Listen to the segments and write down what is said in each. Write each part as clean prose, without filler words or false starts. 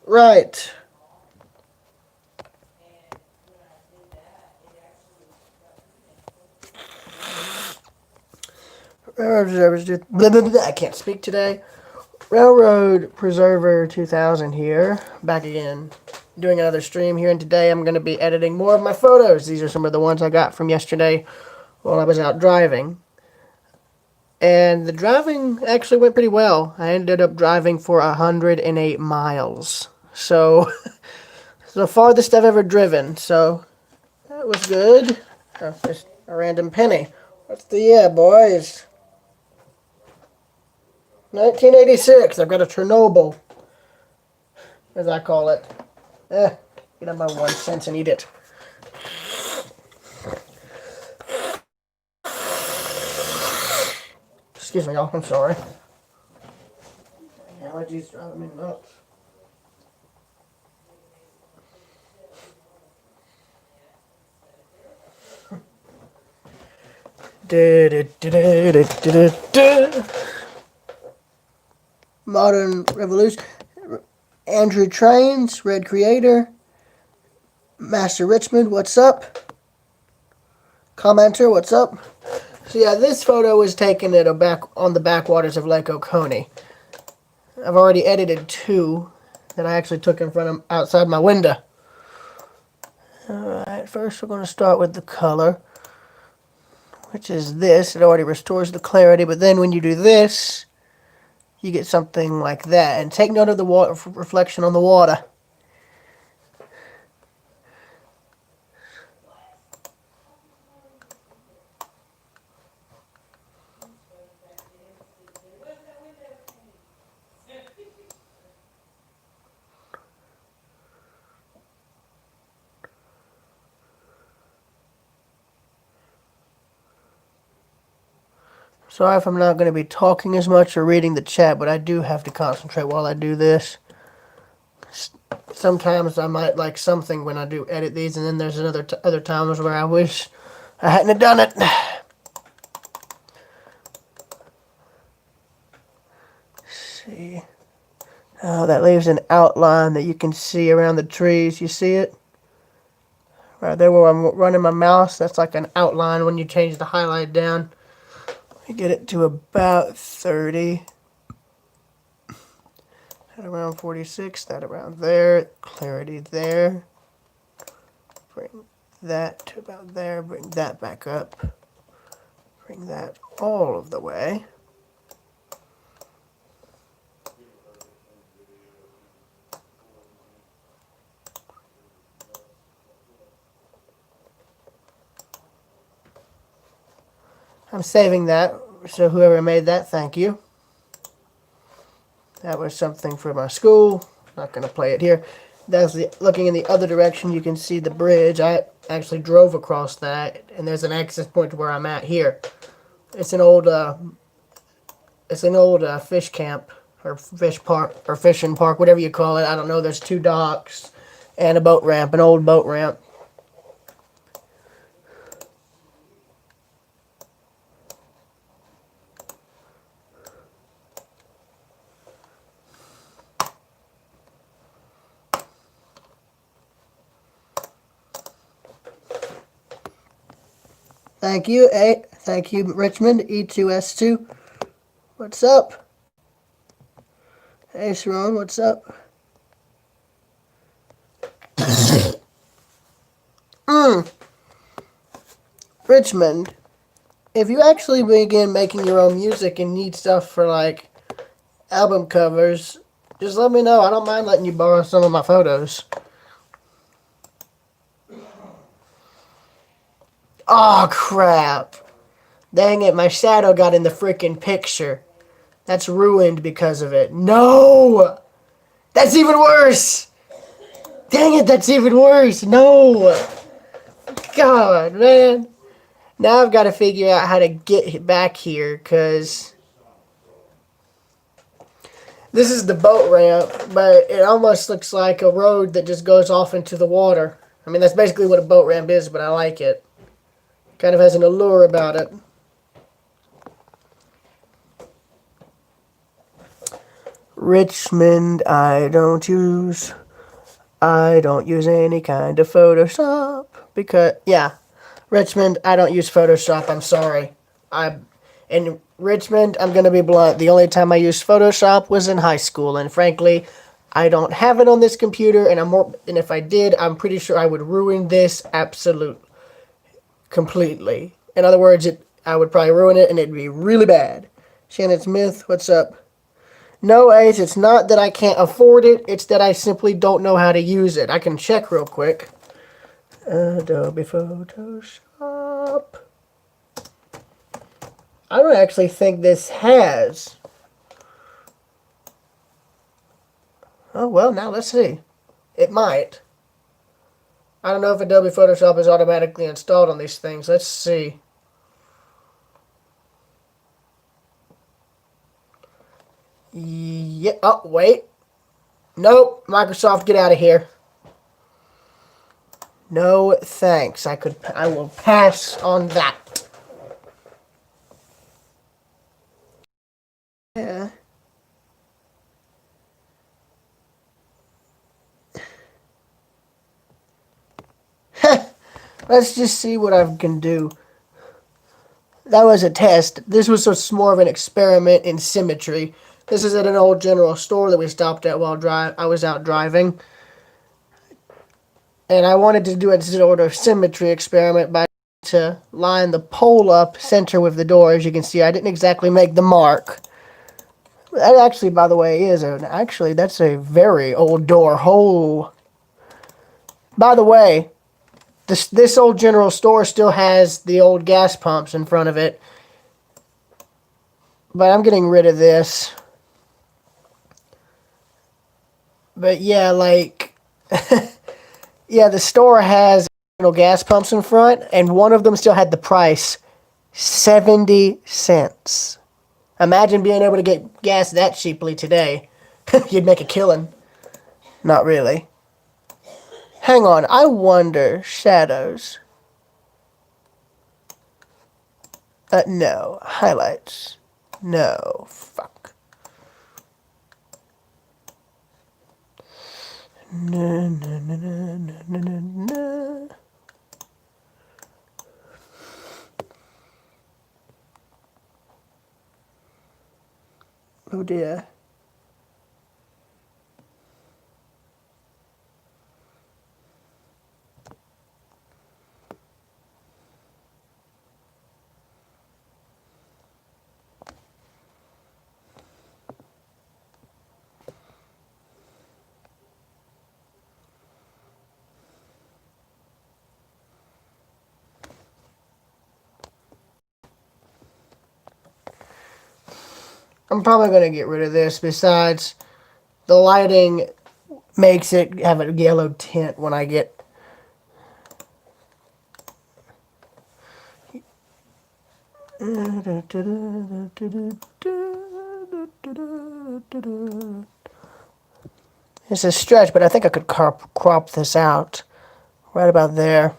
Right. I can't speak today. Railroad Preserver 2000 here, back again, doing another stream here, and today I'm going to be editing more of my photos. These are some of the ones I got from yesterday while I was out driving. And the driving actually went pretty well. I ended up driving for 108 miles. So, the farthest I've ever driven. So, that was good. Oh, just a random penny. What's the year, boys? 1986. I've got a Chernobyl, as I call it. Get on my 1 cent and eat it. Excuse me, y'all. I'm sorry. Allergies driving me nuts. Modern Revolution. Andrew Trains, Red Creator. Master Richmond, what's up? Commenter, what's up? So yeah, this photo was taken at on the backwaters of Lake Oconee. I've already edited two that I actually took in front of outside my window. Alright, first we're going to start with the color, which is this. It already restores the clarity, but then when you do this, you get something like that. And take note of the water reflection on the water. Sorry if I'm not going to be talking as much or reading the chat, but I do have to concentrate while I do this. Sometimes I might like something when I do edit these, and then there's other times where I wish I hadn't have done it. Let's see. Oh, that leaves an outline that you can see around the trees. You see it? Right there where I'm running my mouse, that's like an outline when you change the highlight down. You get it to about 30. That around 46, that around there. Clarity there. Bring that to about there. Bring that back up. Bring that all of the way. I'm saving that, so whoever made that, thank you. That was something for my school. Not going to play it here. That's looking in the other direction, you can see the bridge. I actually drove across that, and there's an access point to where I'm at here. It's an old fish camp or fish park or fishing park, whatever you call it. I don't know. There's two docks and a boat ramp, an old boat ramp. Thank you, thank you, Richmond, E2S2. What's up? Hey, Sharon, what's up? Richmond, if you actually begin making your own music and need stuff for like album covers, just let me know. I don't mind letting you borrow some of my photos. Oh, crap. Dang it, my shadow got in the freaking picture. That's ruined because of it. No! That's even worse! Dang it, that's even worse. No! God, man. Now I've got to figure out how to get back here, because this is the boat ramp, but it almost looks like a road that just goes off into the water. I mean, that's basically what a boat ramp is, but I like it. Kind of has an allure about it. Richmond, I don't use any kind of Photoshop because, yeah, Richmond, I don't use Photoshop. I'm sorry. In Richmond, I'm gonna be blunt. The only time I used Photoshop was in high school, and frankly, I don't have it on this computer. And if I did, I'm pretty sure I would ruin this completely. In other words, I would probably ruin it, and it'd be really bad. Shannon Smith, what's up? No, Ace, it's not that I can't afford it. It's that I simply don't know how to use it. I can check real quick. Adobe Photoshop. I don't actually think this has. Oh, well, now let's see. It might. I don't know if Adobe Photoshop is automatically installed on these things. Let's see. Yeah. Oh, wait. Nope. Microsoft, get out of here. No, thanks. I will pass on that. Yeah. Let's just see what I can do. That was a test. This was just more of an experiment in symmetry. This is at an old general store that we stopped at while I was out driving. And I wanted to do a sort of symmetry experiment by to line the pole up center with the door. As you can see, I didn't exactly make the mark. That actually, by the way, that's a very old door. Oh. By the way, this old general store still has the old gas pumps in front of it. But I'm getting rid of this. But yeah, like... yeah, the store has gas pumps in front, and one of them still had the price 70 cents. Imagine being able to get gas that cheaply today. You'd make a killing. Not really. Hang on, I wonder, shadows. No. Highlights. No. Fuck. No, no, no, no, no, no, no. Oh dear. I'm probably going to get rid of this. Besides, the lighting makes it have a yellow tint when I get... It's a stretch, but I think I could crop this out right about there.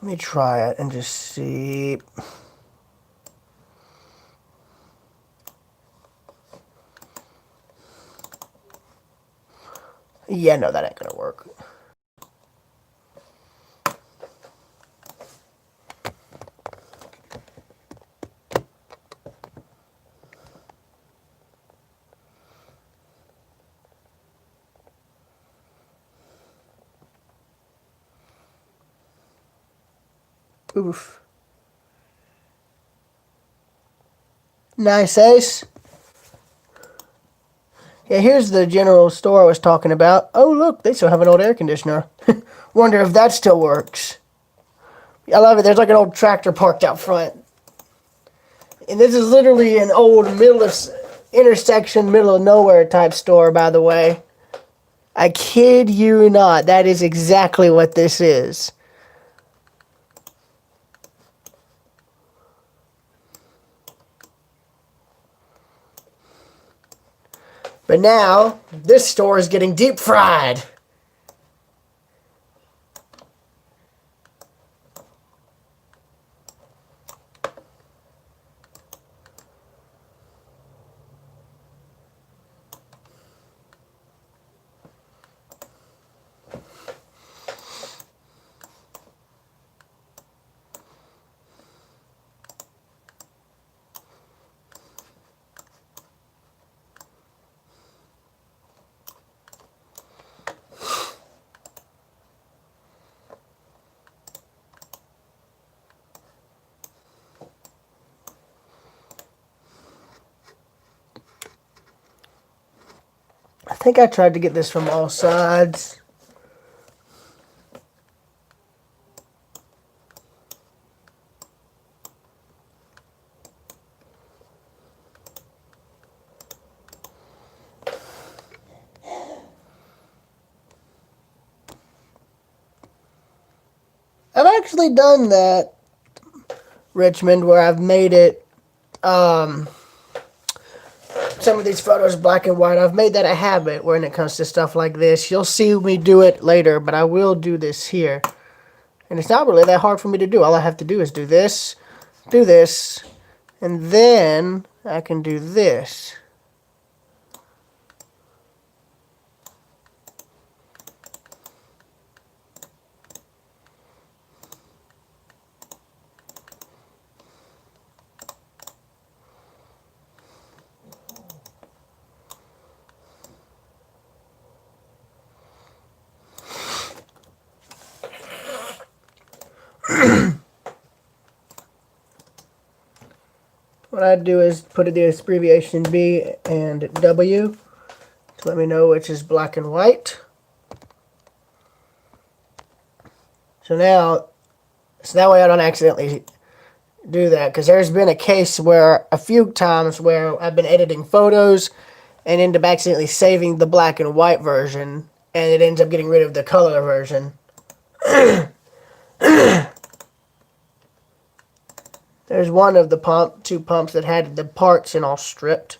Let me try it and just see. Yeah, no, that ain't gonna work. Oof. Nice, Ace. Yeah, here's the general store I was talking about. Oh, look, they still have an old air conditioner. Wonder if that still works. I love it. There's like an old tractor parked out front. And this is literally an old intersection, middle of nowhere type store, by the way. I kid you not. That is exactly what this is. But now, this store is getting deep fried. think I tried to get this from all sides. I've actually done that, Richmond, where I've made it, some of these photos black and white. I've made that a habit when it comes to stuff like this. You'll see me do it later, but I will do this here. And it's not really that hard for me to do. All I have to do is do this, and then I can do this. What I do is put the abbreviation B and W to let me know which is black and white. So that way I don't accidentally do that, because there's been a case where a few times where I've been editing photos and end up accidentally saving the black and white version, and it ends up getting rid of the color version. There's one of the two pumps that had the parts and all stripped.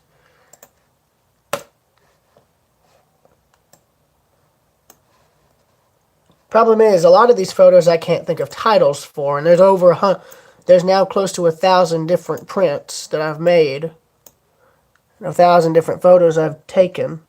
Problem is, a lot of these photos I can't think of titles for, and there's now close to 1,000 different prints that I've made, and 1,000 different photos I've taken.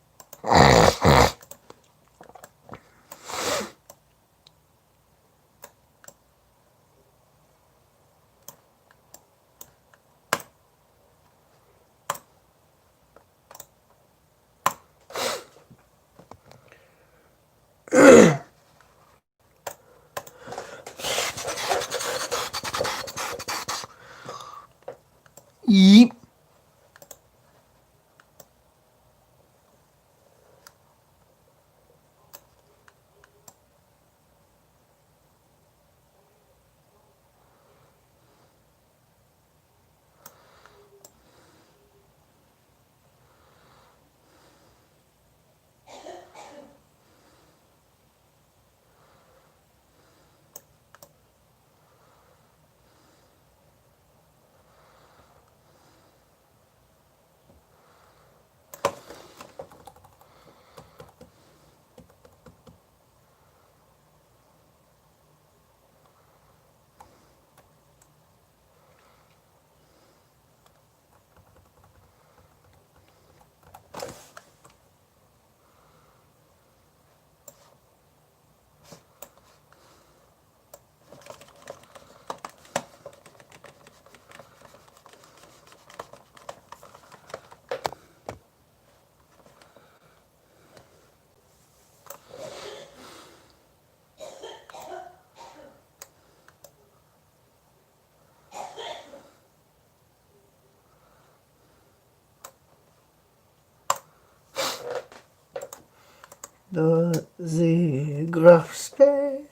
Yeep. The grafste.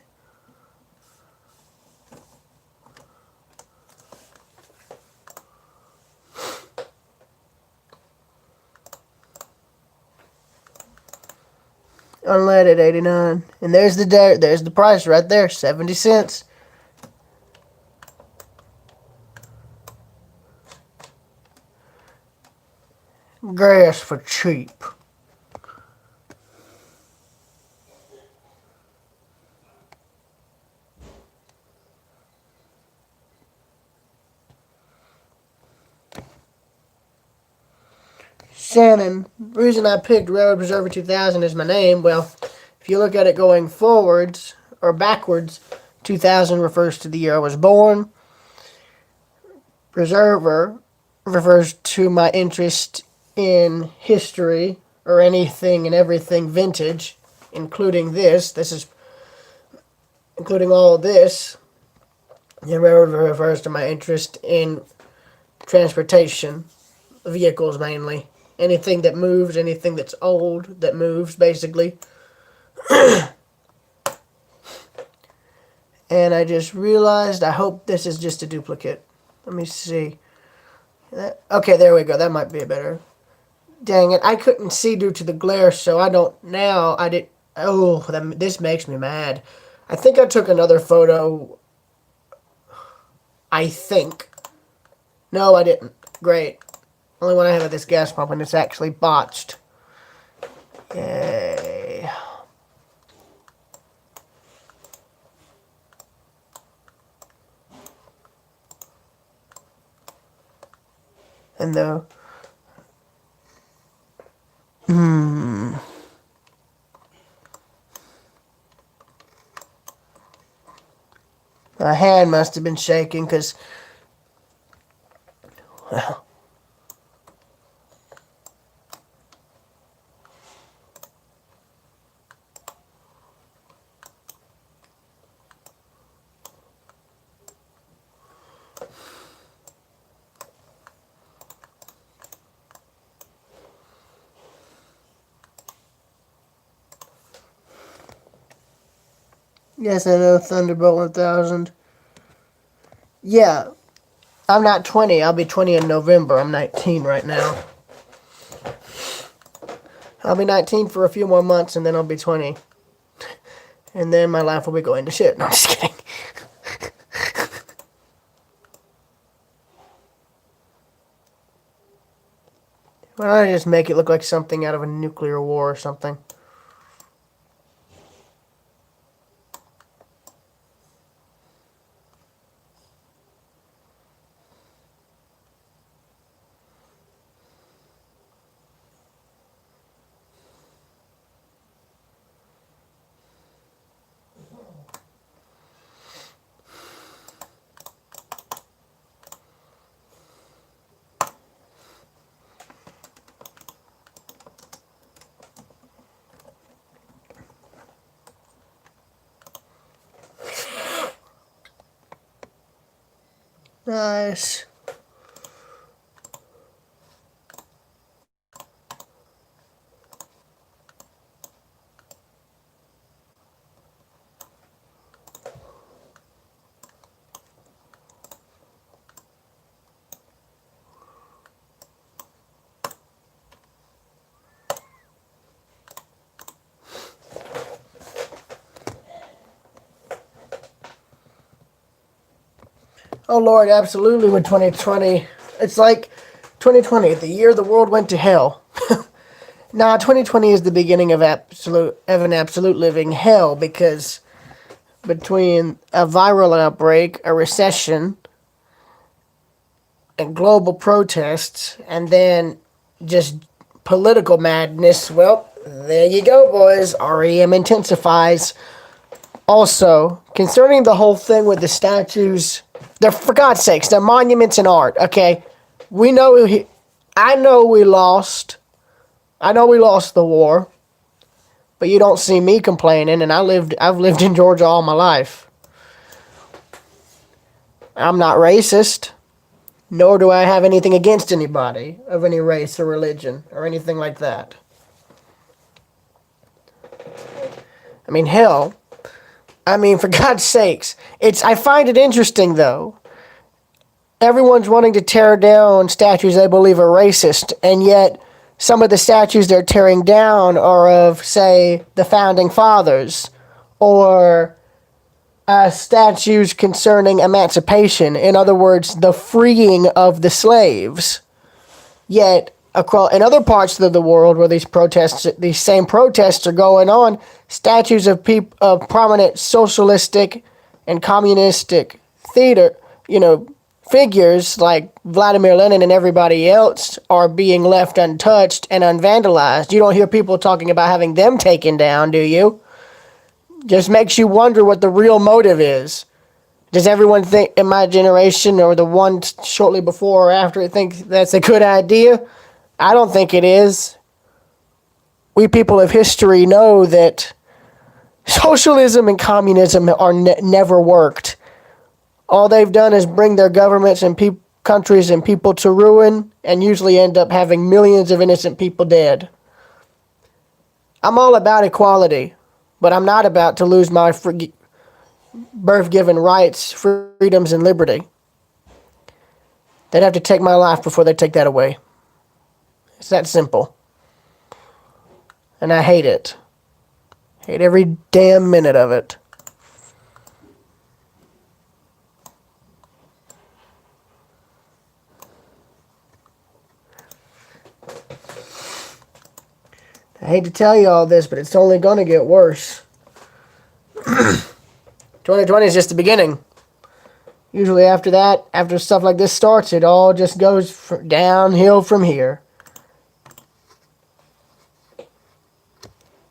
Unleaded 89, and there's the price right there, 70 cents. Grass for cheap. Shannon. The reason I picked Railroad Preserver 2000 as my name, well, if you look at it going forwards or backwards, 2000 refers to the year I was born. Preserver refers to my interest in history or anything and everything vintage, including this. This is including all of this. The railroad refers to my interest in transportation, vehicles mainly, Anything that moves, anything that's old that moves, basically. And I just realized, I hope this is just a duplicate. Let me see. Okay, there we go. That might be a better. Dang it, I couldn't see due to the glare, so I don't, now I did, oh, this makes me mad. I think I took another photo, I think. No, I didn't. Great. Only one I have of this gas pump, and it's actually botched. Yay. And the my hand must have been shaking because, well, yes, I know, Thunderbolt 1000. Yeah, I'm not 20. I'll be 20 in November. I'm 19 right now. I'll be 19 for a few more months, and then I'll be 20. And then my life will be going to shit. No, I'm just kidding. Why don't I just make it look like something out of a nuclear war or something? Nice. Oh Lord, absolutely with 2020. It's like 2020, the year the world went to hell. Nah, 2020 is the beginning of an absolute living hell because between a viral outbreak, a recession, and global protests, and then just political madness, well, there you go, boys. REM intensifies. Also, concerning the whole thing with the statues, they're, for God's sakes, they're monuments and art, okay? I know we lost. I know we lost the war. But you don't see me complaining, and I've lived in Georgia all my life. I'm not racist, nor do I have anything against anybody of any race or religion or anything like that. I mean, hell, for God's sakes, I find it interesting, though. Everyone's wanting to tear down statues they believe are racist, and yet some of the statues they're tearing down are of, say, the Founding Fathers, or statues concerning emancipation. In other words, the freeing of the slaves. Yet, in other parts of the world where these same protests are going on, statues of prominent socialistic and communistic figures like Vladimir Lenin and everybody else are being left untouched and unvandalized. You don't hear people talking about having them taken down, do you? Just makes you wonder what the real motive is. Does everyone think in my generation or the one shortly before or after think that's a good idea? I don't think it is. We people of history know that socialism and communism are never worked. All they've done is bring their governments and countries and people to ruin and usually end up having millions of innocent people dead. I'm all about equality, but I'm not about to lose my birth-given rights, freedoms, and liberty. They'd have to take my life before they take that away. It's that simple. And I hate it. Hate every damn minute of it. I hate to tell you all this, but it's only going to get worse. 2020 is just the beginning. Usually after that, after stuff like this starts, it all just goes downhill from here.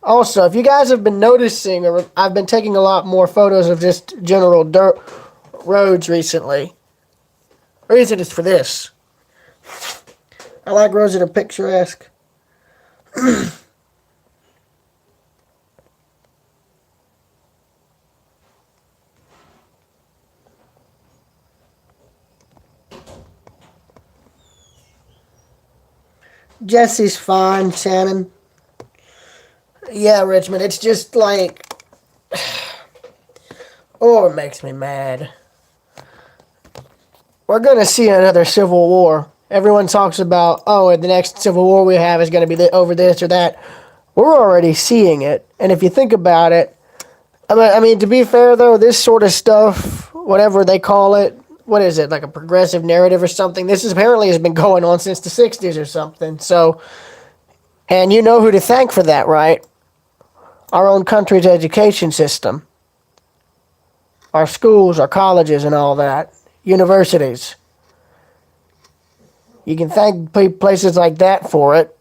Also, if you guys have been noticing, or I've been taking a lot more photos of just general dirt roads recently. The reason is for this. I like roads that are picturesque. Jesse's fine, Shannon. Yeah, Richmond, it's just like... Oh, it makes me mad. We're going to see another civil war. Everyone talks about, oh, the next civil war we have is going to be over this or that. We're already seeing it. And if you think about it, I mean, to be fair, though, this sort of stuff, whatever they call it, what is it, like a progressive narrative or something? This is apparently has been going on since the 60s or something. So, and you know who to thank for that, right? Our own country's education system. Our schools, our colleges, and all that. Universities. You can thank places like that for it.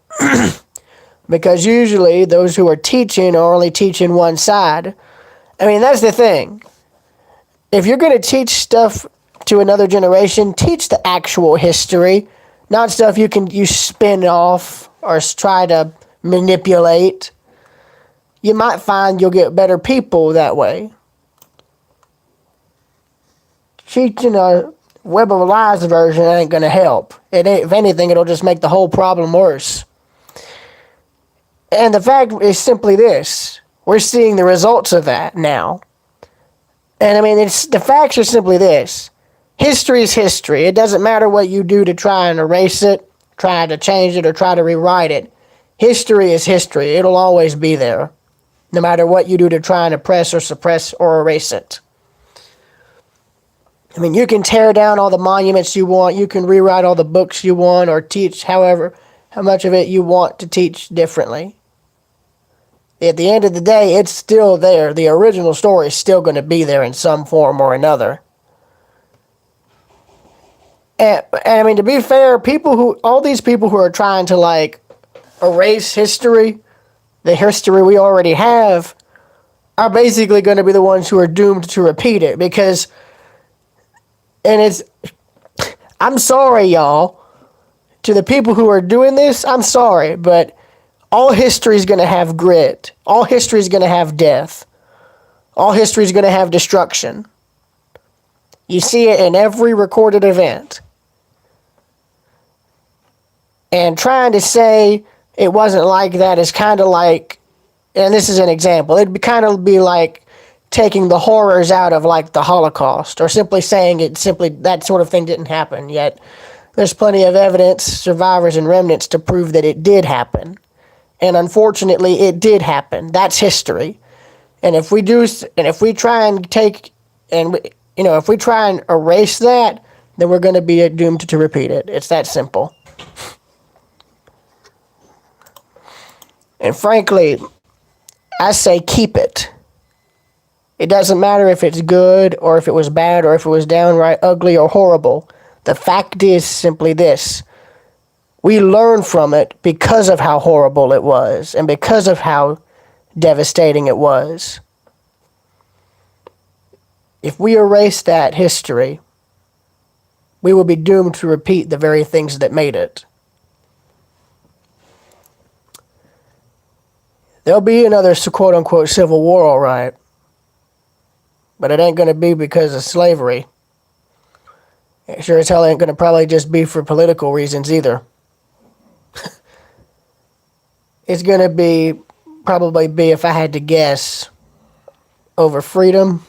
Because usually those who are teaching are only teaching one side. I mean, that's the thing. If you're going to teach stuff to another generation, teach the actual history, not stuff you spin off or try to manipulate. You might find you'll get better people that way. Teaching a Web of Lies version ain't going to help. If anything, it'll just make the whole problem worse. And the fact is simply this. We're seeing the results of that now. And I mean, the facts are simply this. History is history. It doesn't matter what you do to try and erase it, try to change it, or try to rewrite it. History is history. It'll always be there, no matter what you do to try and oppress or suppress or erase it. I mean, you can tear down all the monuments you want. You can rewrite all the books you want or teach how much of it you want to teach differently. At the end of the day, it's still there. The original story is still going to be there in some form or another. And I mean, to be fair, all these people who are trying to like erase history, the history we already have, are basically going to be the ones who are doomed to repeat it. Because, I'm sorry, y'all, to the people who are doing this, I'm sorry, but all history is going to have grit. All history is going to have death. All history is going to have destruction. You see it in every recorded event. And trying to say it wasn't like that is kind of like, and this is an example, it'd kind of be like taking the horrors out of like the Holocaust, or simply saying that sort of thing didn't happen, yet there's plenty of evidence, survivors and remnants to prove that it did happen. And unfortunately, it did happen. That's history. And if we try and if we try and erase that, then we're going to be doomed to repeat it. It's that simple. And frankly, I say keep it. It doesn't matter if it's good or if it was bad or if it was downright ugly or horrible. The fact is simply this. We learn from it because of how horrible it was and because of how devastating it was. If we erase that history, we will be doomed to repeat the very things that made it. There'll be another quote-unquote civil war, all right. But it ain't going to be because of slavery. Sure as hell ain't going to probably just be for political reasons either. It's going to probably be, if I had to guess, over freedom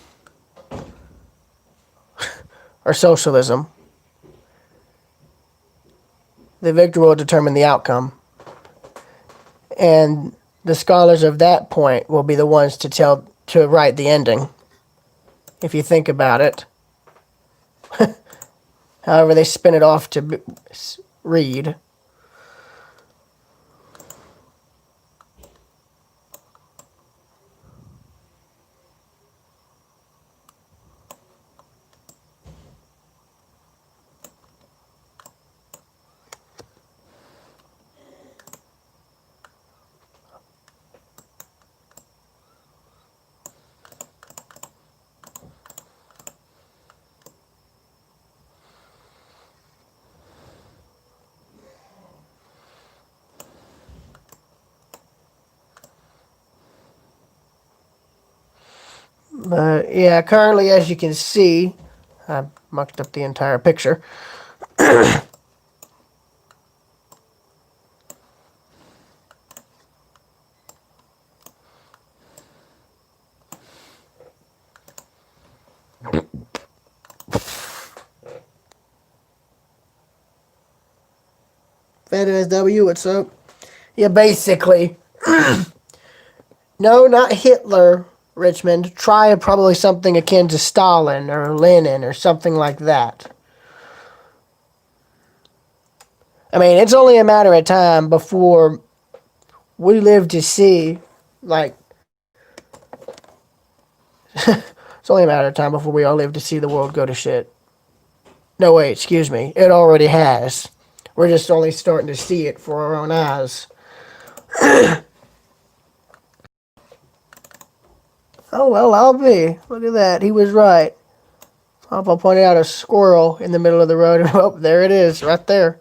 or socialism. The victor will determine the outcome. And the scholars of that point will be the ones to write the ending. If you think about it. However they spin it off to read. But yeah, currently, as you can see, I mucked up the entire picture. Fat SW, what's up? Yeah, basically. No, not Hitler, Richmond. Try probably something akin to Stalin or Lenin or something like that. I mean, it's only a matter of time before we live to see, like, it's only a matter of time before we all live to see the world go to shit. No, wait, excuse me. It already has. We're just only starting to see it for our own eyes. Oh, well, I'll be. Look at that. He was right. Papa pointed out a squirrel in the middle of the road. Oh, there it is, right there.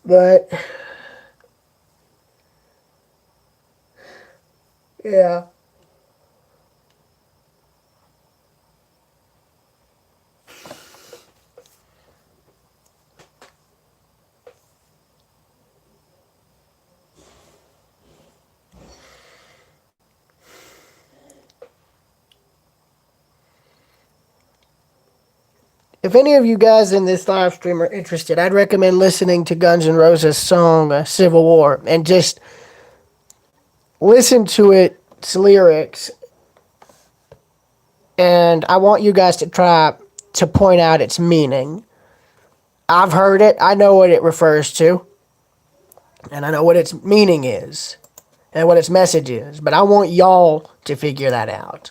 But, yeah. If any of you guys in this live stream are interested, I'd recommend listening to Guns N' Roses' song Civil War and just listen to its lyrics. And I want you guys to try to point out its meaning. I've heard it. I know what it refers to. And I know what its meaning is. And what its message is. But I want y'all to figure that out.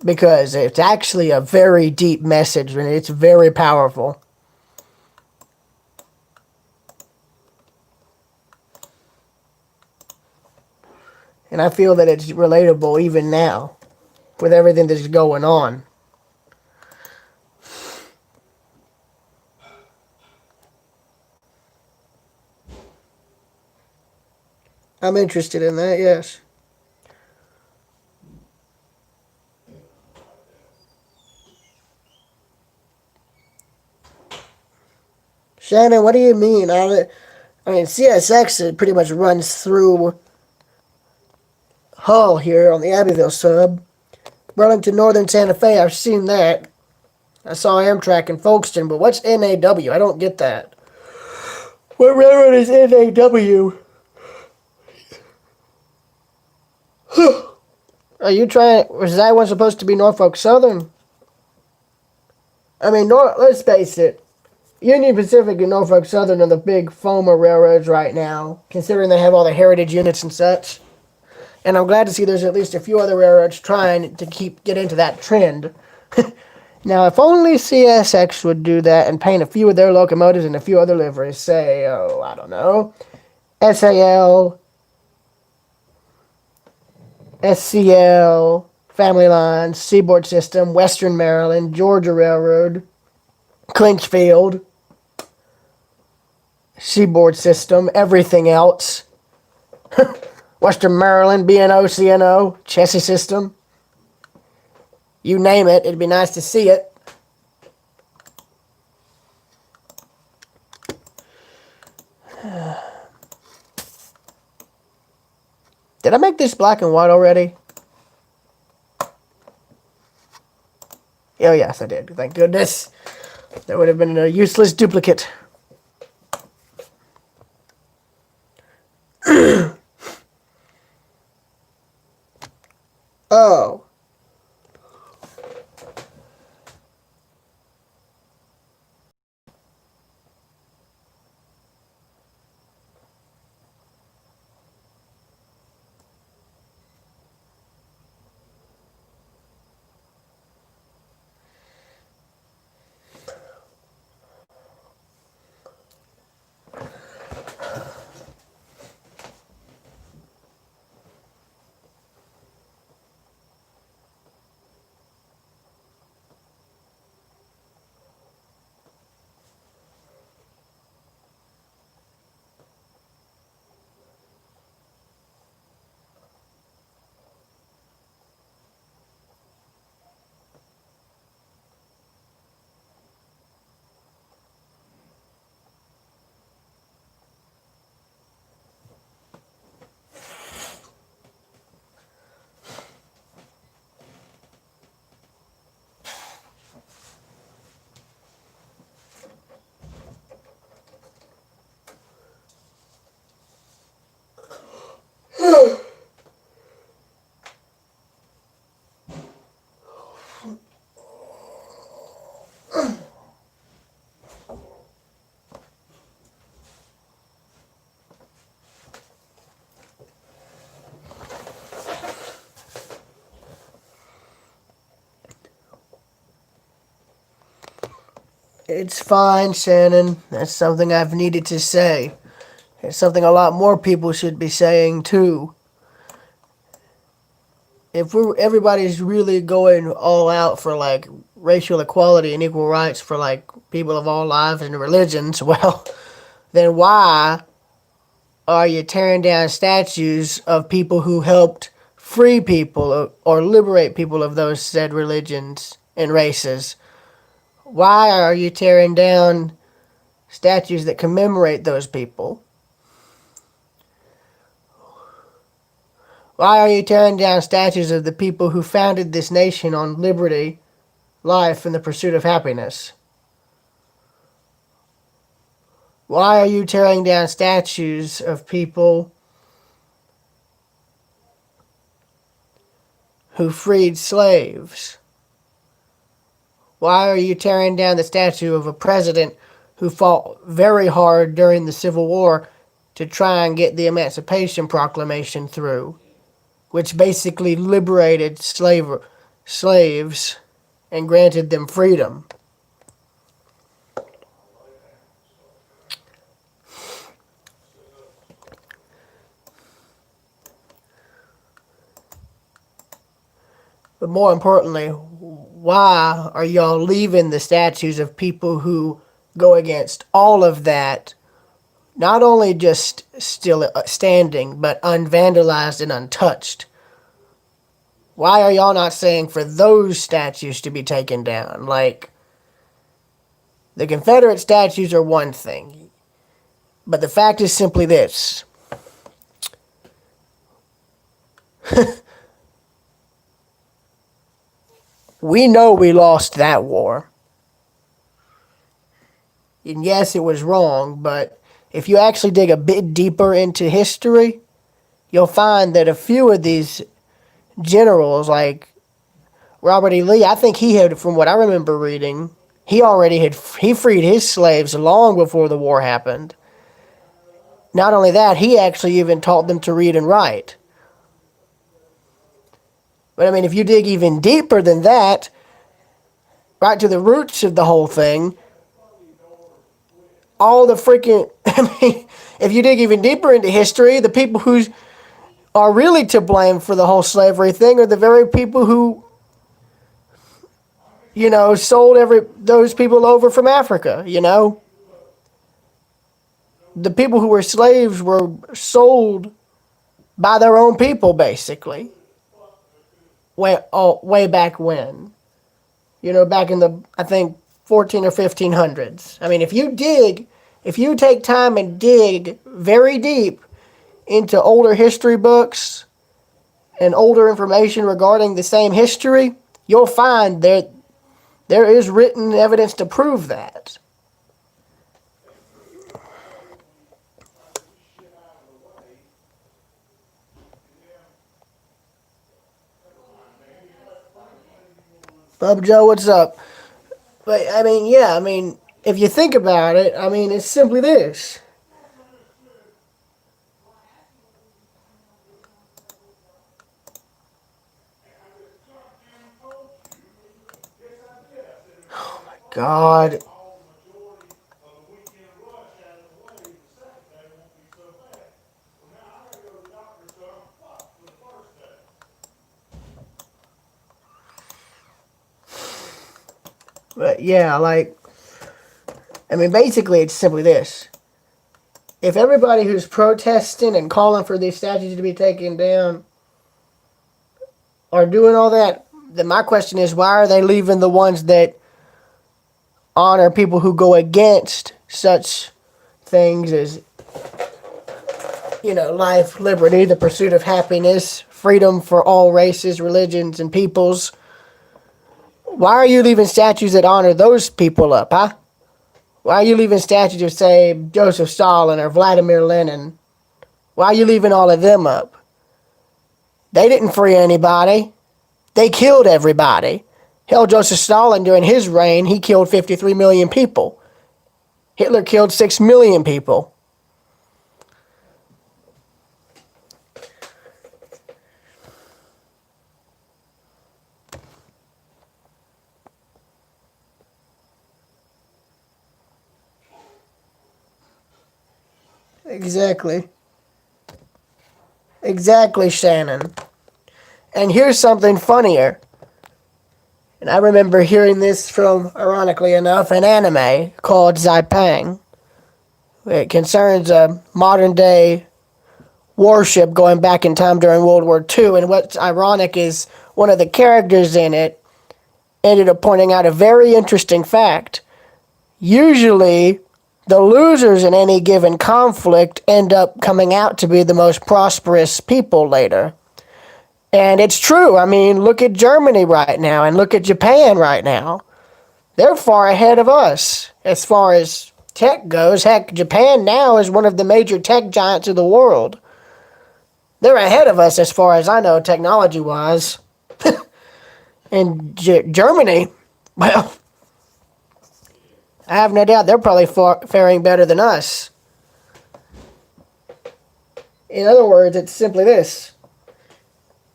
Because it's actually a very deep message and it's very powerful. And I feel that it's relatable even now with everything that's going on. I'm interested in that, yes. Shannon, what do you mean? I mean, CSX pretty much runs through Hull here on the Abbeville sub. Burlington Northern Santa Fe, I've seen that. I saw Amtrak in Folkestone, but what's NAW? I don't get that. What railroad is NAW? Are you trying... Was that one supposed to be Norfolk Southern? I mean, let's face it. Union Pacific and Norfolk Southern are the big FOMA railroads right now, considering they have all the heritage units and such. And I'm glad to see there's at least a few other railroads trying to get into that trend. Now, if only CSX would do that and paint a few of their locomotives and a few other liveries, say, oh, I don't know, SAL, SCL, Family Lines, Seaboard System, Western Maryland, Georgia Railroad, Clinchfield, Seaboard System, everything else. Western Maryland, B&O, CNO, Chessie System. You name it, it'd be nice to see it. Did I make this black and white already? Oh, yes, I did. Thank goodness. That would have been a useless duplicate. Oh. It's fine, Shannon. That's something I've needed to say. It's something a lot more people should be saying, too. If everybody's really going all out for, like, racial equality and equal rights for, like, people of all lives and religions, well, then why are you tearing down statues of people who helped free people or liberate people of those said religions and races? Why are you tearing down statues that commemorate those people? Why are you tearing down statues of the people who founded this nation on liberty, life, and the pursuit of happiness? Why are you tearing down statues of people who freed slaves? Why are you tearing down the statue of a president who fought very hard during the Civil War to try and get the Emancipation Proclamation through, which basically liberated slaves and granted them freedom? But more importantly, why are y'all leaving the statues of people who go against all of that, not only just still standing, but unvandalized and untouched? Why are y'all not saying for those statues to be taken down? Like, the Confederate statues are one thing, but the fact is simply this. We know we lost that war. And yes, it was wrong, but if you actually dig a bit deeper into history, you'll find that a few of these generals, like Robert E. Lee, I think he had, from what I remember reading, he freed his slaves long before the war happened. Not only that, he actually even taught them to read and write. But I mean, if you dig even deeper than that, right to the roots of the whole thing, all the freaking, I mean, if you dig even deeper into history, the people who are really to blame for the whole slavery thing are the very people who, sold those people over from Africa, The people who were slaves were sold by their own people, basically. Way back when. Back in the, I think, 14 or 1500s. I mean, if you take time and dig very deep into older history books and older information regarding the same history, you'll find that there is written evidence to prove that. Bub Joe, what's up? But, if you think about it, it's simply this. Oh my God. But yeah, basically it's simply this. If everybody who's protesting and calling for these statues to be taken down are doing all that, then my question is, why are they leaving the ones that honor people who go against such things as, life, liberty, the pursuit of happiness, freedom for all races, religions, and peoples? Why are you leaving statues that honor those people up, huh? Why are you leaving statues of, say, Joseph Stalin or Vladimir Lenin? Why are you leaving all of them up? They didn't free anybody. They killed everybody. Hell, Joseph Stalin, during his reign, he killed 53 million people. Hitler killed 6 million people. Exactly. Exactly, Shannon. And here's something funnier. And I remember hearing this from, ironically enough, an anime called Zaipang. It concerns a modern-day warship going back in time during World War II. And what's ironic is one of the characters in it ended up pointing out a very interesting fact. Usually, the losers in any given conflict end up coming out to be the most prosperous people later. And it's true. Look at Germany right now and look at Japan right now. They're far ahead of us as far as tech goes. Heck, Japan now is one of the major tech giants of the world. They're ahead of us as far as I know, technology-wise. And Germany, well, I have no doubt they're probably faring better than us. In other words, it's simply this.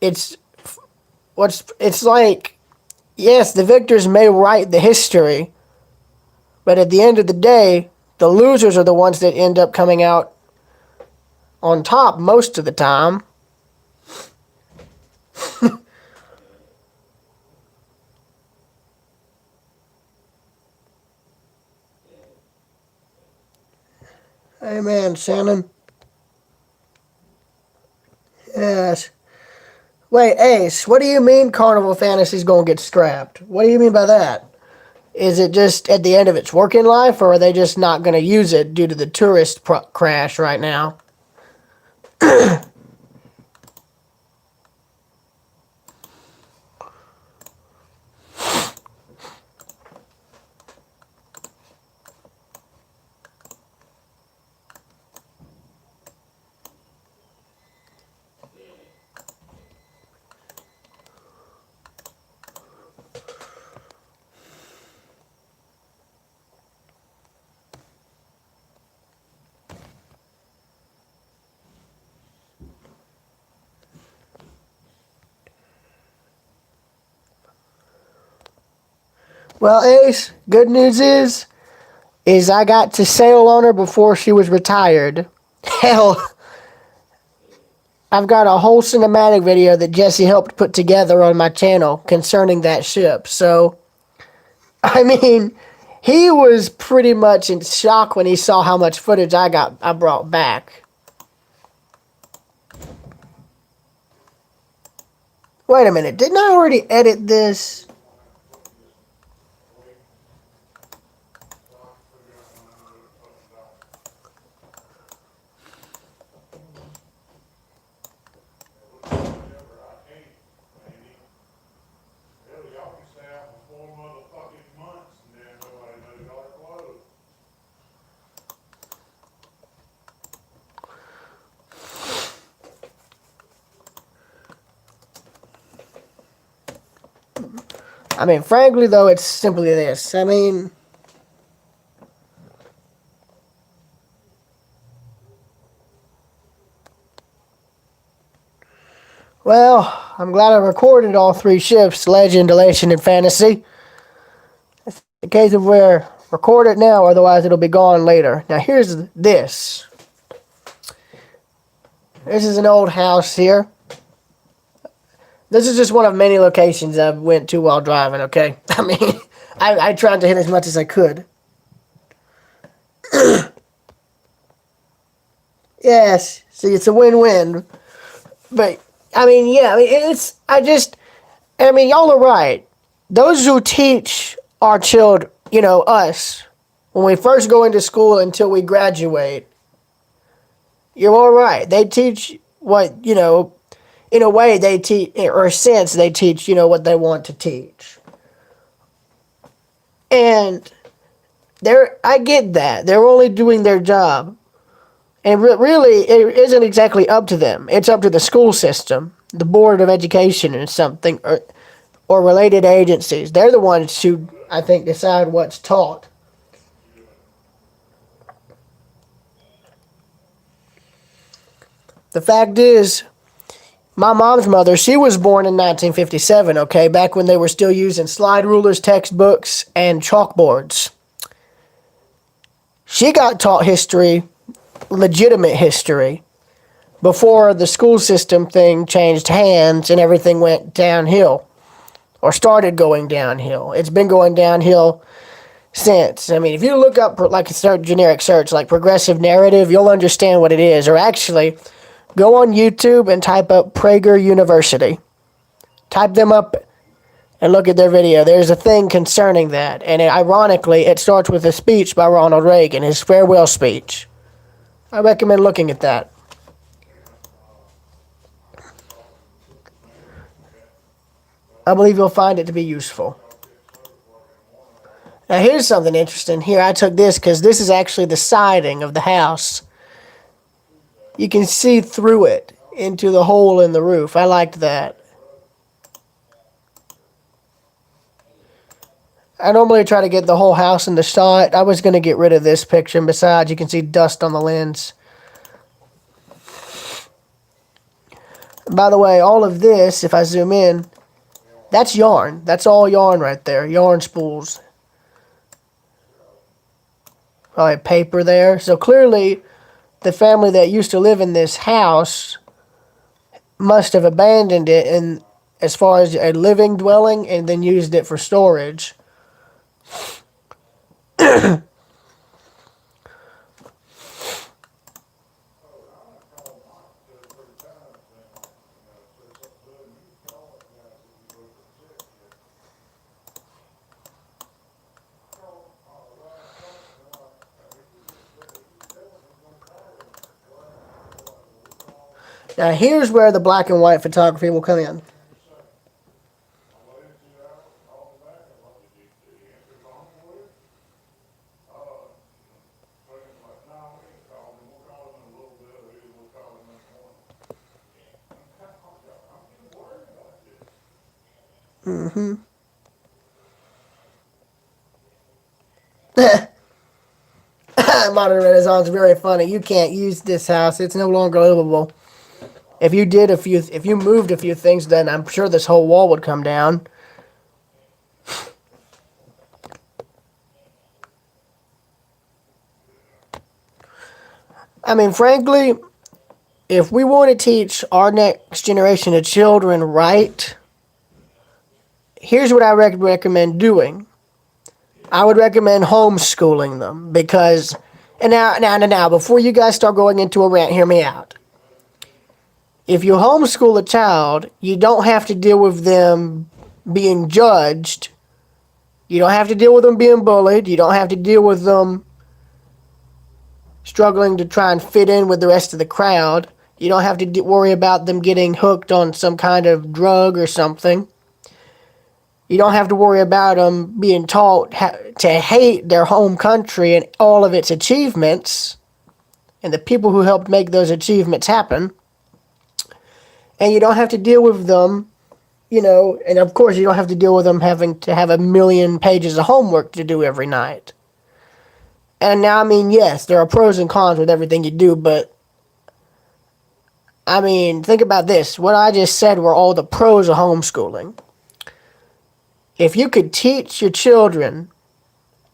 It's like, yes, the victors may write the history, but at the end of the day, the losers are the ones that end up coming out on top most of the time. Amen, Shannon. Yes. Wait, Ace, what do you mean Carnival Fantasy's gonna get scrapped? What do you mean by that? Is it just at the end of its working life, or are they just not gonna use it due to the tourist crash right now? Well, Ace, good news is I got to sail on her before she was retired. Hell, I've got a whole cinematic video that Jesse helped put together on my channel concerning that ship. So, I mean, he was pretty much in shock when he saw how much footage I brought back. Wait a minute, didn't I already edit this? I mean, frankly, though, it's simply this. I mean, well, I'm glad I recorded all 3 ships, Legend, Elation, and Fantasy. It's a case of where record it now, otherwise it'll be gone later. Now, here's this. This is an old house here. This is just one of many locations I went to while driving, okay? I mean, I tried to hit as much as I could. Yes, see, it's a win-win. But, I mean, yeah, I mean, y'all are right. Those who teach our children, us, when we first go into school until we graduate, you're all right. They teach what, in a way they teach, or a sense they teach, what they want to teach. And I get that. They're only doing their job. And really, it isn't exactly up to them. It's up to the school system, the Board of Education and something, or related agencies. They're the ones who, I think, decide what's taught. The fact is, my mom's mother, she was born in 1957, okay, back when they were still using slide rulers, textbooks, and chalkboards. She got taught history, legitimate history, before the school system thing changed hands and everything went downhill, or started going downhill. It's been going downhill since. I mean, if you look up, like a generic search, like progressive narrative, you'll understand what it is. Or actually, go on YouTube and type up Prager University. Type them up and look at their video. There's a thing concerning that. And ironically, it starts with a speech by Ronald Reagan, his farewell speech. I recommend looking at that. I believe you'll find it to be useful. Now here's something interesting. Here, I took this because this is actually the siding of the house. You can see through it into the hole in the roof. I liked that. I normally try to get the whole house in the shot. I was going to get rid of this picture, and besides, you can see dust on the lens. By the way, all of this, if I zoom in, that's yarn. That's all yarn right there. Yarn spools. Probably paper there. So clearly, the family that used to live in this house must have abandoned it in, as far as a living dwelling, and then used it for storage. Now here's where the black and white photography will come in. Modern Renaissance, very funny. You can't use this house. It's no longer livable. If you moved a few things, then I'm sure this whole wall would come down. I mean, frankly, if we want to teach our next generation of children right, here's what I recommend doing. I would recommend homeschooling them because, and now, before you guys start going into a rant, hear me out. If you homeschool a child, you don't have to deal with them being judged. You don't have to deal with them being bullied. You don't have to deal with them struggling to try and fit in with the rest of the crowd. You don't have to worry about them getting hooked on some kind of drug or something. You don't have to worry about them being taught to hate their home country and all of its achievements and the people who helped make those achievements happen. And you don't have to deal with them, and of course you don't have to deal with them having to have 1,000,000 pages of homework to do every night. And now, yes, there are pros and cons with everything you do, but think about this. What I just said were all the pros of homeschooling. If you could teach your children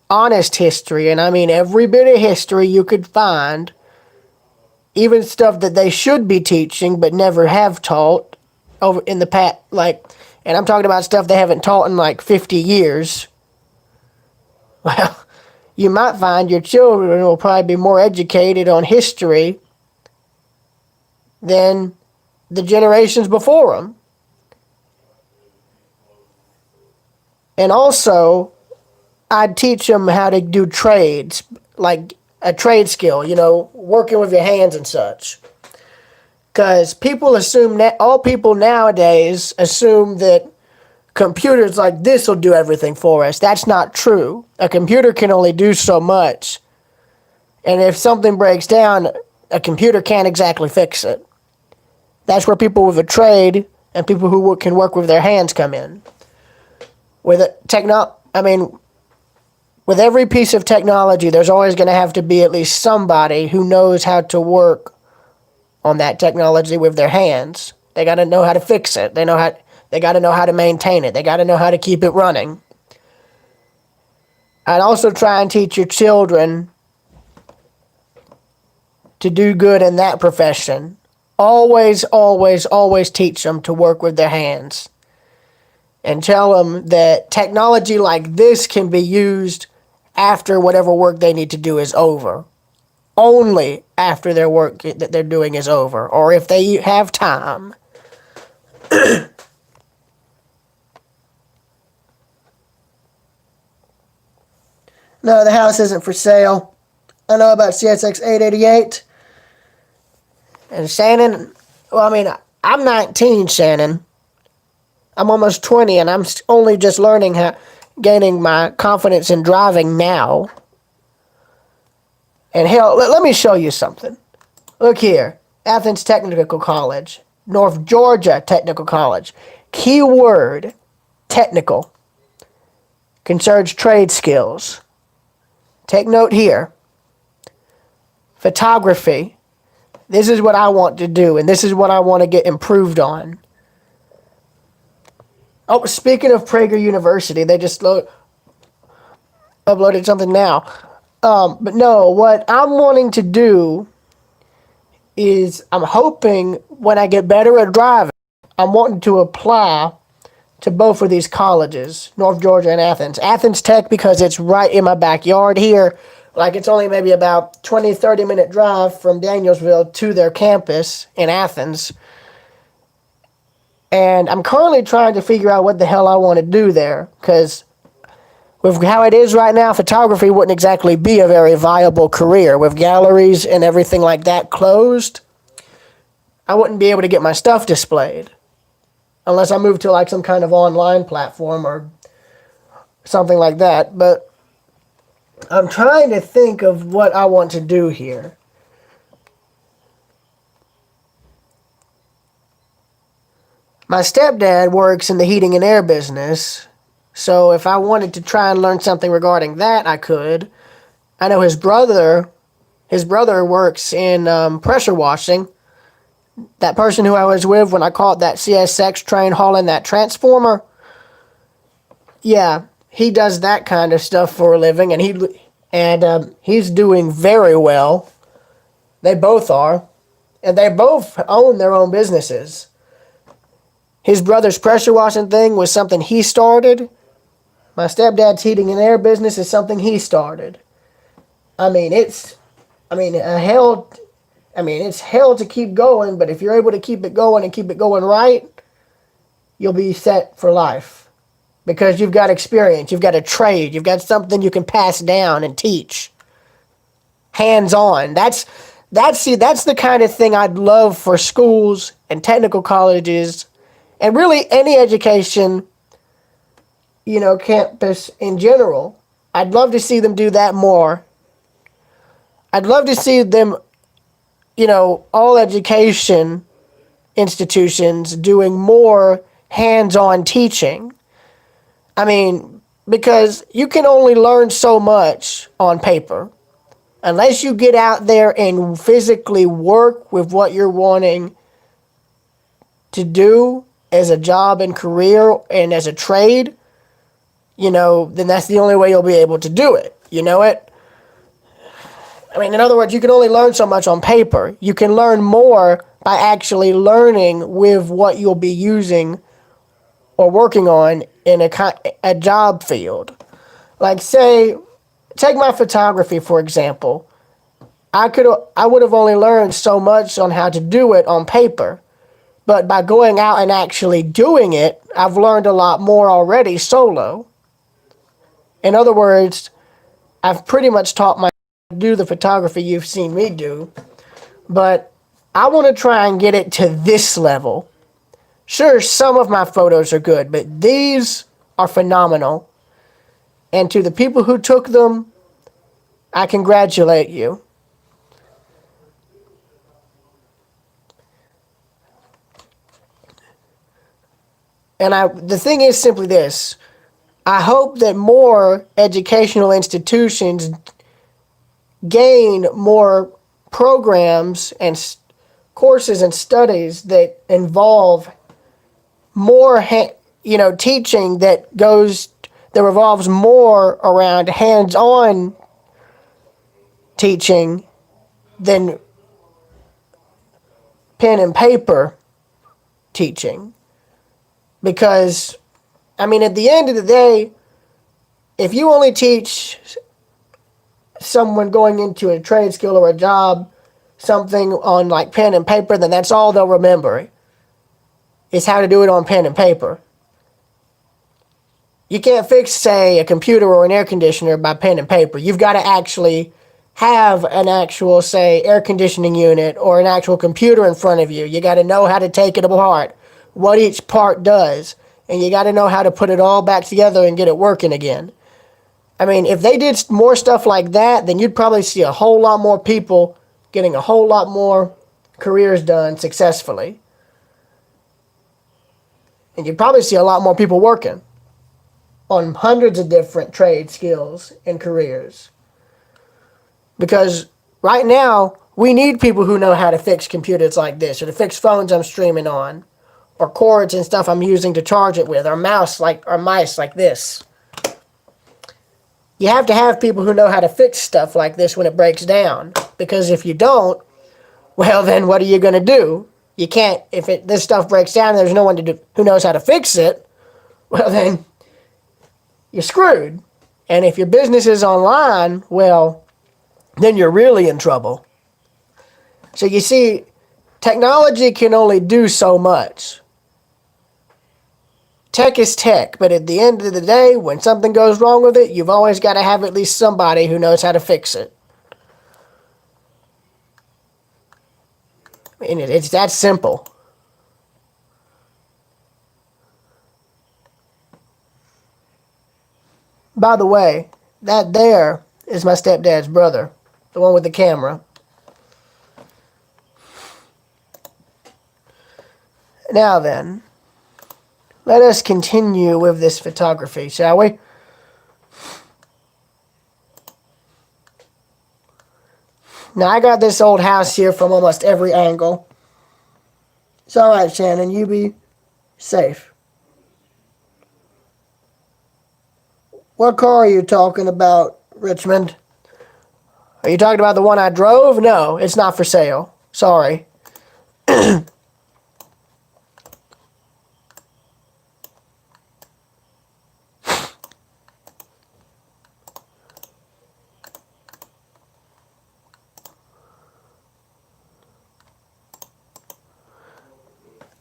honest history, and every bit of history you could find, even stuff that they should be teaching but never have taught over in the past, and I'm talking about stuff they haven't taught in 50 years, well, you might find your children will probably be more educated on history than the generations before them. And also, I'd teach them how to do trades, like a trade skill, working with your hands and such. Because people assume that all people nowadays assume that computers like this will do everything for us. That's not true. A computer can only do so much. And if something breaks down, a computer can't exactly fix it. That's where people with a trade and people who can work with their hands come in. With every piece of technology, there's always going to have to be at least somebody who knows how to work on that technology with their hands. They got to know how to fix it. They got to know how to maintain it. They got to know how to keep it running. I'd also try and teach your children to do good in that profession. Always, always, always teach them to work with their hands. And tell them that technology like this can be used after whatever work they need to do is over. Only after their work that they're doing is over, or if they have time. No, the house isn't for sale. I know about CSX 888. And Shannon, I'm 19, Shannon. I'm almost 20, and I'm only just gaining my confidence in driving now. And hell, let me show you something. Look here. Athens Technical College. North Georgia Technical College. Keyword, technical. Concerns trade skills. Take note here. Photography. This is what I want to do, and this is what I want to get improved on. Oh, speaking of Prager University, they just uploaded something now. But no, what I'm wanting to do is I'm hoping when I get better at driving, I'm wanting to apply to both of these colleges, North Georgia and Athens. Athens Tech because it's right in my backyard here. It's only maybe about 20, 30-minute drive from Danielsville to their campus in Athens. And I'm currently trying to figure out what the hell I want to do there, because with how it is right now, photography wouldn't exactly be a very viable career. With galleries and everything like that closed, I wouldn't be able to get my stuff displayed. Unless I move to some kind of online platform or something like that. But I'm trying to think of what I want to do here. My stepdad works in the heating and air business, so if I wanted to try and learn something regarding that, I could. I know his brother works in pressure washing. That person who I was with when I caught that CSX train hauling that transformer, yeah, he does that kind of stuff for a living, and he's doing very well. They both are. And they both own their own businesses. His brother's pressure washing thing was something he started. My stepdad's heating and air business is something he started. I mean, it's hell to keep going, but if you're able to keep it going and keep it going right, you'll be set for life. Because you've got experience, you've got a trade, you've got something you can pass down and teach. Hands-on. That's the kind of thing I'd love for schools and technical colleges and really any education, campus in general. I'd love to see them do that more. I'd love to see them, all education institutions doing more hands-on teaching. I mean, because you can only learn so much on paper. Unless you get out there and physically work with what you're wanting to do as a job and career and as a trade, then that's the only way you'll be able to do it. You know it? I mean, in other words, you can only learn so much on paper. You can learn more by actually learning with what you'll be using or working on in a job field. Like, take my photography, for example. I would have only learned so much on how to do it on paper. But by going out and actually doing it, I've learned a lot more already solo. In other words, I've pretty much taught myself to do the photography you've seen me do. But I want to try and get it to this level. Sure, some of my photos are good, but these are phenomenal. And to the people who took them, I congratulate you. And the thing is simply this. I hope that more educational institutions gain more programs and courses and studies that involve more, teaching that revolves more around hands-on teaching than pen and paper teaching. Because, at the end of the day, if you only teach someone going into a trade skill or a job something on like pen and paper, then that's all they'll remember is how to do it on pen and paper. You can't fix, say, a computer or an air conditioner by pen and paper. You've got to actually have an actual, say, air conditioning unit or an actual computer in front of you. You got to know how to take it apart, what each part does, and you got to know how to put it all back together and get it working again. If they did more stuff like that, then you'd probably see a whole lot more people getting a whole lot more careers done successfully. And you'd probably see a lot more people working on hundreds of different trade skills and careers. Because right now, we need people who know how to fix computers like this, or to fix phones I'm streaming on, or cords and stuff I'm using to charge it with, or mice like this. You have to have people who know how to fix stuff like this when it breaks down. Because if you don't, well then what are you going to do? You can't, if this stuff breaks down and there's no one who knows how to fix it, well then you're screwed. And if your business is online, well, then you're really in trouble. So you see, technology can only do so much. Tech is tech, but at the end of the day, when something goes wrong with it, you've always got to have at least somebody who knows how to fix it. It's that simple. By the way, that there is my stepdad's brother, the one with the camera. Now then, let us continue with this photography, shall we? Now, I got this old house here from almost every angle. It's alright, Shannon, you be safe. What car are you talking about, Richmond? Are you talking about the one I drove? No, it's not for sale. Sorry.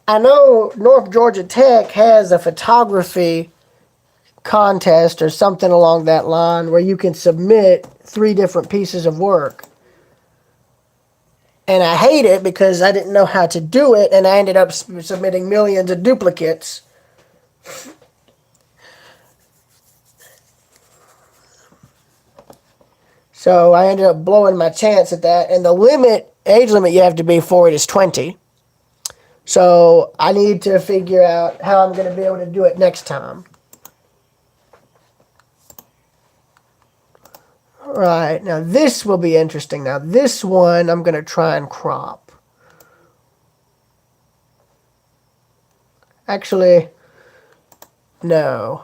I know North Georgia Tech has a photography contest or something along that line where you can submit 3 different pieces of work. And I hate it because I didn't know how to do it, and I ended up submitting millions of duplicates. So I ended up blowing my chance at that. And the age limit you have to be for it is 20. So I need to figure out how I'm going to be able to do it next time. Right, now this will be interesting. Now this one I'm going to try and crop. Actually, no.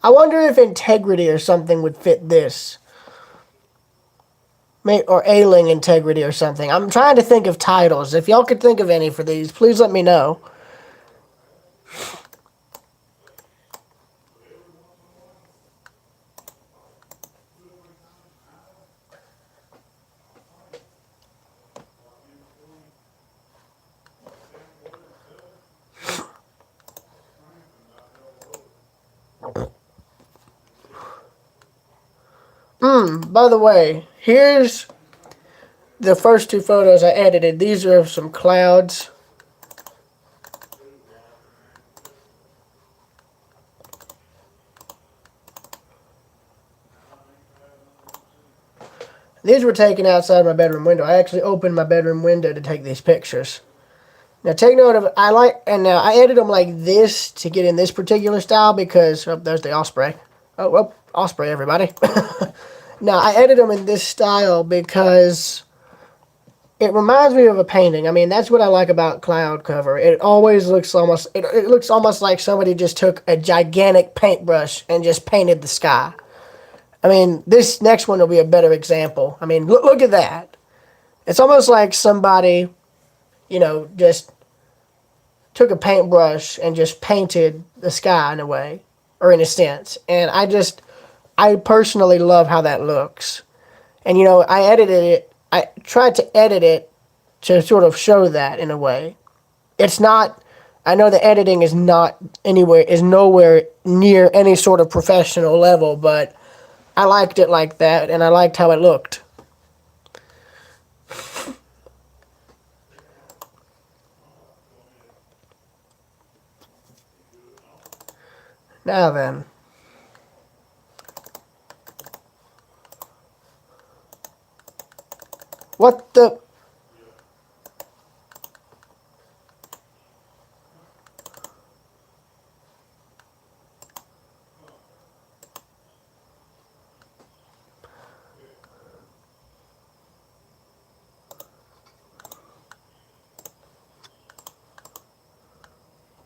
I wonder if integrity or something would fit this. Or ailing integrity or something. I'm trying to think of titles. If y'all could think of any for these, please let me know. By the way, here's the first 2 photos I edited. These are some clouds. These were taken outside my bedroom window. I actually opened my bedroom window to take these pictures. Now take note of, now I edited them like this to get in this particular style because, oh, there's the osprey. Oh, well, osprey, everybody. Now, I edited them in this style because it reminds me of a painting. I mean, that's what I like about cloud cover. It always looks almost, it looks almost like somebody just took a gigantic paintbrush and just painted the sky. I mean, this next one will be a better example. I mean, look at that. It's almost like somebody, just took a paintbrush and just painted the sky in a way, or in a sense. And I personally love how that looks. And, I tried to edit it to sort of show that in a way. It's not, I know the editing is nowhere near any sort of professional level, but I liked it like that, and I liked how it looked. Now then. What the...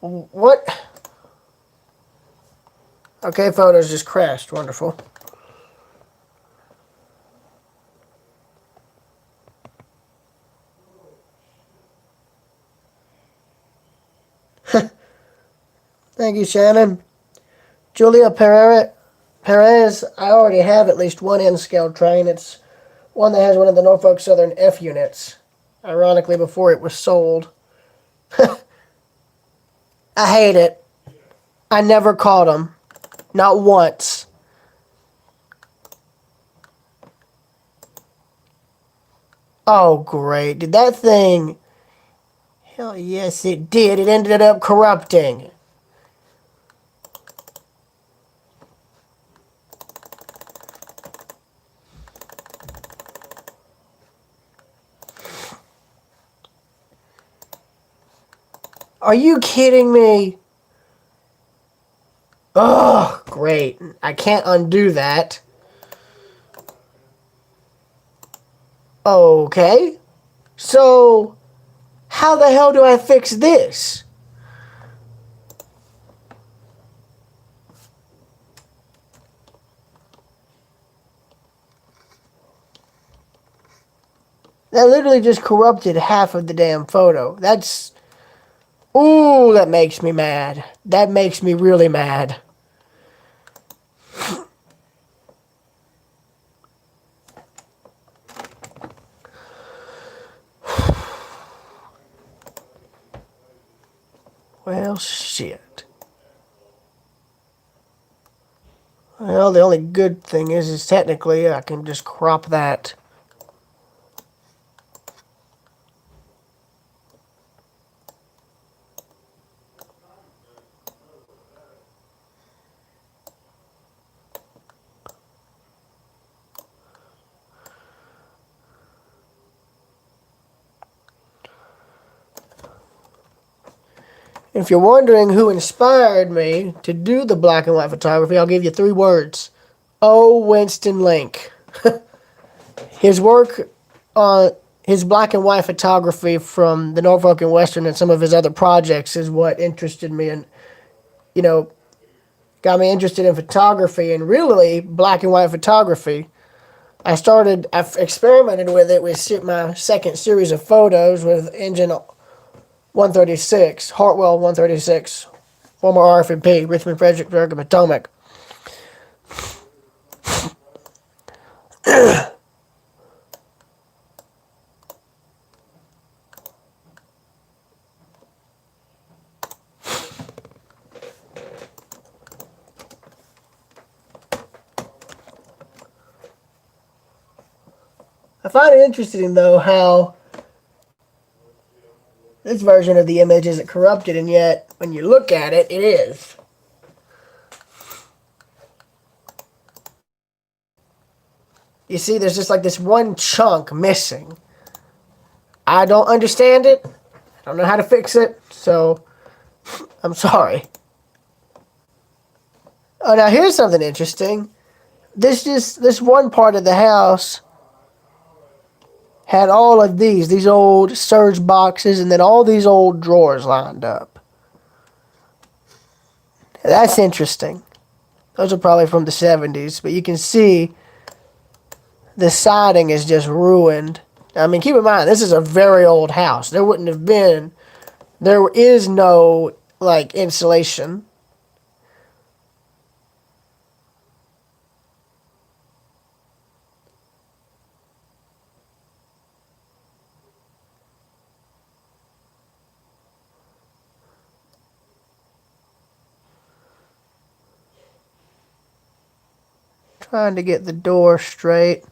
What? Okay, photos just crashed. Wonderful. Thank you, Shannon. Julia Perez, I already have at least one N-scale train. It's one that has one of the Norfolk Southern F units. Ironically, before it was sold. I hate it. I never caught them. Not once. Oh, great. Did that thing Hell yes, it did. It ended up corrupting. Are you kidding me? Oh, great. I can't undo that. Okay. So, how the hell do I fix this? That literally just corrupted half of the damn photo. That's... Ooh, that makes me mad. That makes me really mad. Well, shit. Well, the only good thing is technically I can just crop that. If you're wondering who inspired me to do the black and white photography, I'll give you 3 words. O. Winston Link. His work on his black and white photography from the Norfolk and Western and some of his other projects is what interested me and, got me interested in photography and really black and white photography. I've experimented with it with my second series of photos with engine 136, Hartwell 136, former RFP, Richmond, Fredericksburg, and Potomac. I find it interesting, though, how this version of the image isn't corrupted, and yet, when you look at it, it is. You see, there's just like this one chunk missing. I don't understand it. I don't know how to fix it, so I'm sorry. Oh, now here's something interesting. This one part of the house had all of these old surge boxes, and then all these old drawers lined up. That's interesting. Those are probably from the 70s, but you can see the siding is just ruined. I mean, keep in mind, this is a very old house. There is no, insulation. Trying to get the door straight.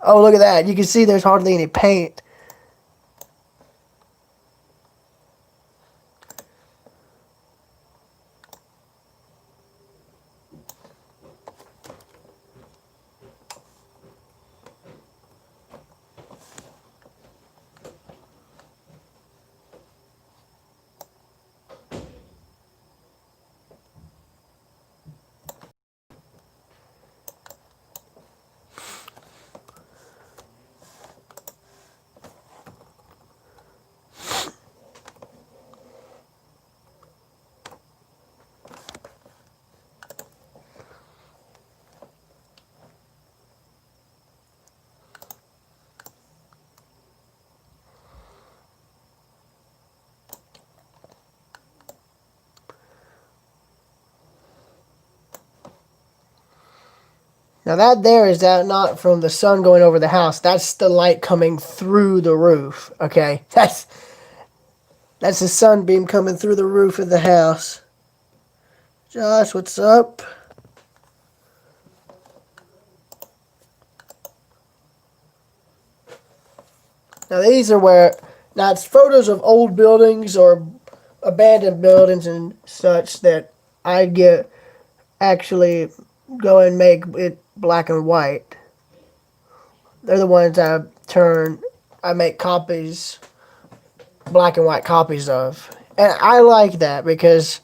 Oh, look at that. You can see there's hardly any paint. Now that there is not from the sun going over the house. That's the light coming through the roof. Okay, that's the sunbeam coming through the roof of the house. Josh, what's up? Now these are where, now it's photos of old buildings or abandoned buildings and such that I get actually go and make it black and white. They're the ones I make copies, black and white copies of. And I like that because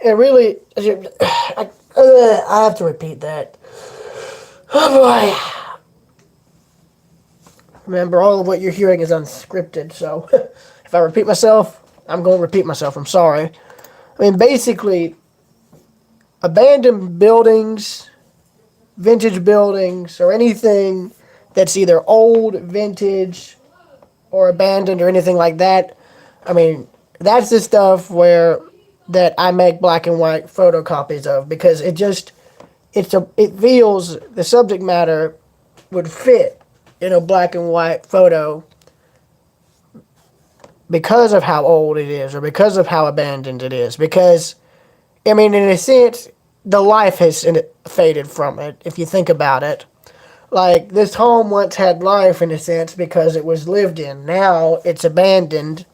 it really, I have to repeat that. Oh boy. Remember, all of what you're hearing is unscripted, so if I repeat myself, I'm going to repeat myself. I'm sorry. I mean, basically, abandoned buildings, vintage buildings, or anything that's either old, vintage, or abandoned, or anything like that. I mean, that's the stuff that I make black and white photocopies of because it feels the subject matter would fit in a black and white photo because of how old it is or because of how abandoned it is. Because, I mean, in a sense, the life has faded from it, if you think about it. Like, this home once had life, in a sense, because it was lived in. Now it's abandoned.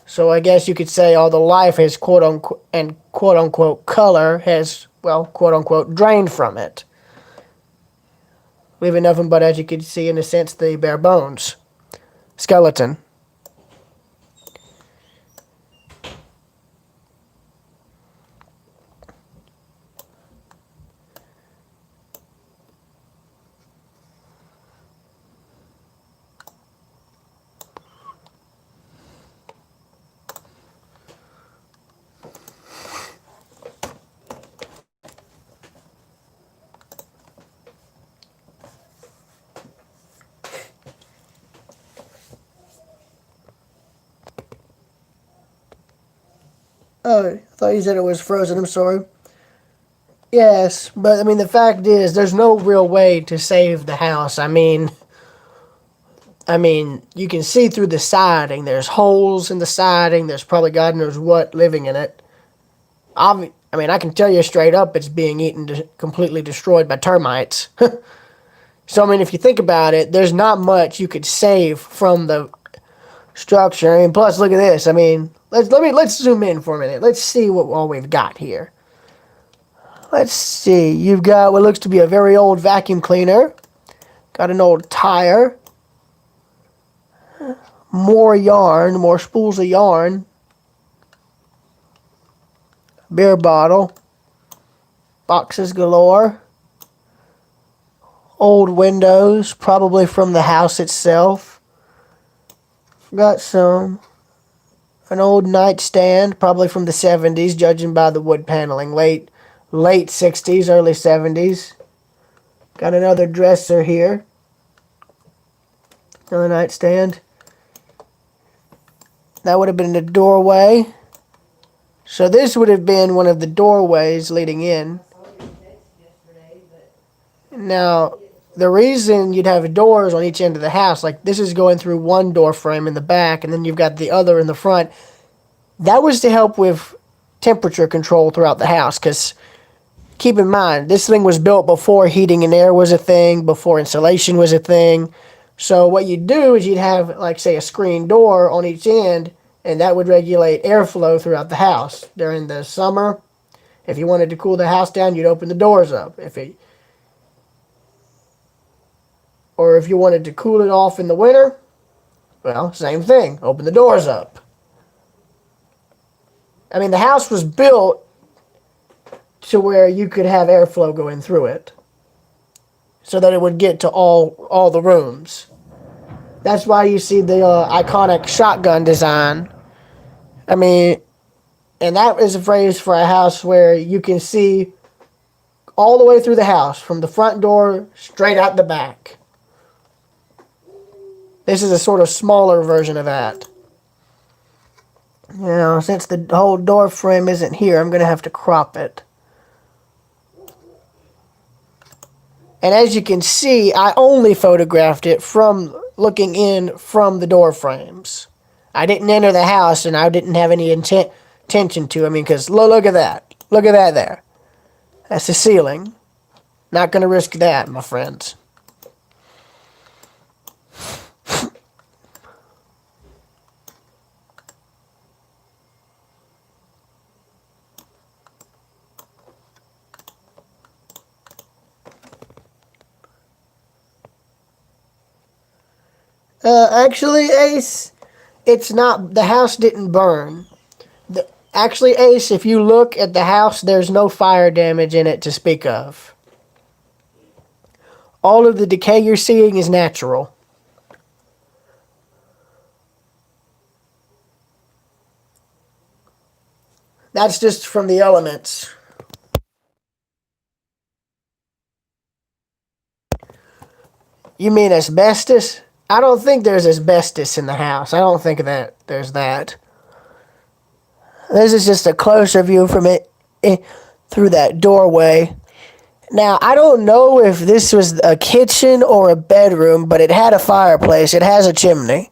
So I guess you could say all the life has, quote unquote, and quote unquote color has, well, quote unquote, drained from it. Leaving nothing but, as you can see, in a sense, the bare bones. Skeleton. Oh, I thought you said it was frozen. I'm sorry. Yes, but I mean, the fact is, there's no real way to save the house. I mean, you can see through the siding. There's holes in the siding. There's probably God knows what living in it. I mean, I can tell you straight up, it's being eaten, completely destroyed by termites. So, I mean, if you think about it, there's not much you could save from the structure. I mean, plus, look at this. I mean, let's zoom in for a minute. Let's see what all we've got here. Let's see. You've got what looks to be a very old vacuum cleaner. Got an old tire. More yarn, more spools of yarn. Beer bottle. Boxes galore. Old windows, probably from the house itself. Got an old nightstand, probably from the 70s, judging by the wood paneling. Late 60s, early 70s. Got another dresser here. Another nightstand. That would have been the doorway. So this would have been one of the doorways leading in. Now, the reason you'd have doors on each end of the house, like this is going through one door frame in the back, and then you've got the other in the front, that was to help with temperature control throughout the house. Because keep in mind, this thing was built before heating and air was a thing, before insulation was a thing. So what you'd do is you'd have, like, say, a screen door on each end, and that would regulate airflow throughout the house. During the summer, if you wanted to cool the house down, you'd open the doors up. Or if you wanted to cool it off in the winter, well, same thing. Open the doors up. I mean, the house was built to where you could have airflow going through it, so that it would get to all the rooms. That's why you see the iconic shotgun design. I mean, and that is a phrase for a house where you can see all the way through the house, from the front door straight out the back. This is a sort of smaller version of that. You know, since the whole door frame isn't here, I'm going to have to crop it. And as you can see, I only photographed it from looking in from the door frames. I didn't enter the house, and I didn't have any intention to. I mean, because look at that. Look at that there. That's the ceiling. Not going to risk that, my friends. Actually, Ace, it's not. The house didn't burn. Actually, Ace, if you look at the house, there's no fire damage in it to speak of. All of the decay you're seeing is natural. That's just from the elements. You mean asbestos? I don't think there's asbestos in the house. I don't think that there's that. This is just a closer view from it through that doorway. Now, I don't know if this was a kitchen or a bedroom, but it had a fireplace. It has a chimney.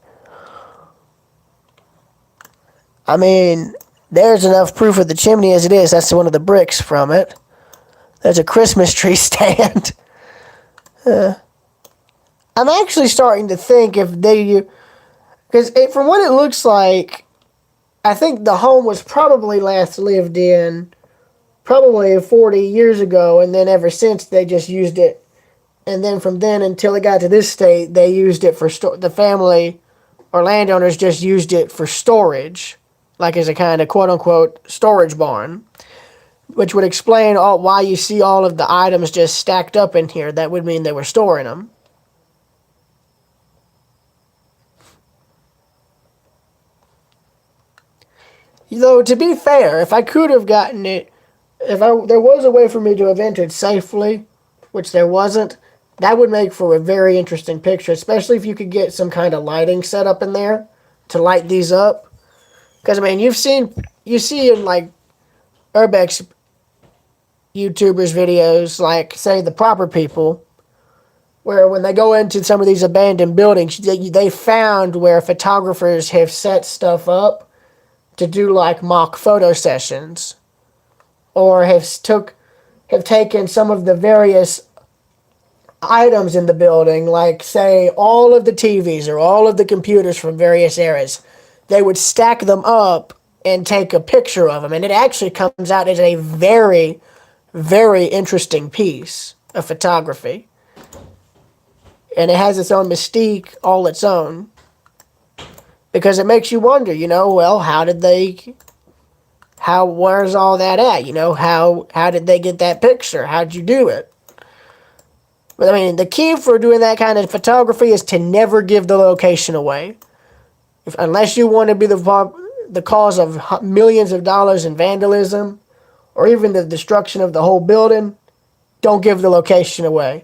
I mean, there's enough proof of the chimney as it is. That's one of the bricks from it. There's a Christmas tree stand. I'm actually starting to think if they... Because from what it looks like, I think the home was probably last lived in probably 40 years ago, and then ever since they just used it. And then from then until it got to this state, they used it for... the family or landowners just used it for storage, like as a kind of quote-unquote storage barn, which would explain why you see all of the items just stacked up in here. That would mean they were storing them. Though, to be fair, if I could have gotten it, there was a way for me to have entered safely, which there wasn't, that would make for a very interesting picture, especially if you could get some kind of lighting set up in there to light these up. Because, I mean, you see in, like, Urbex YouTubers' videos, like, say, The Proper People, where when they go into some of these abandoned buildings, they found where photographers have set stuff up to do like mock photo sessions, or have taken some of the various items in the building, like say all of the TVs or all of the computers from various eras. They would stack them up and take a picture of them, and it actually comes out as a very, very interesting piece of photography, and it has its own mystique all its own. Because it makes you wonder, well, where's all that at? How did they get that picture? How'd you do it? But I mean, the key for doing that kind of photography is to never give the location away. Unless you want to be the cause of millions of dollars in vandalism, or even the destruction of the whole building, don't give the location away.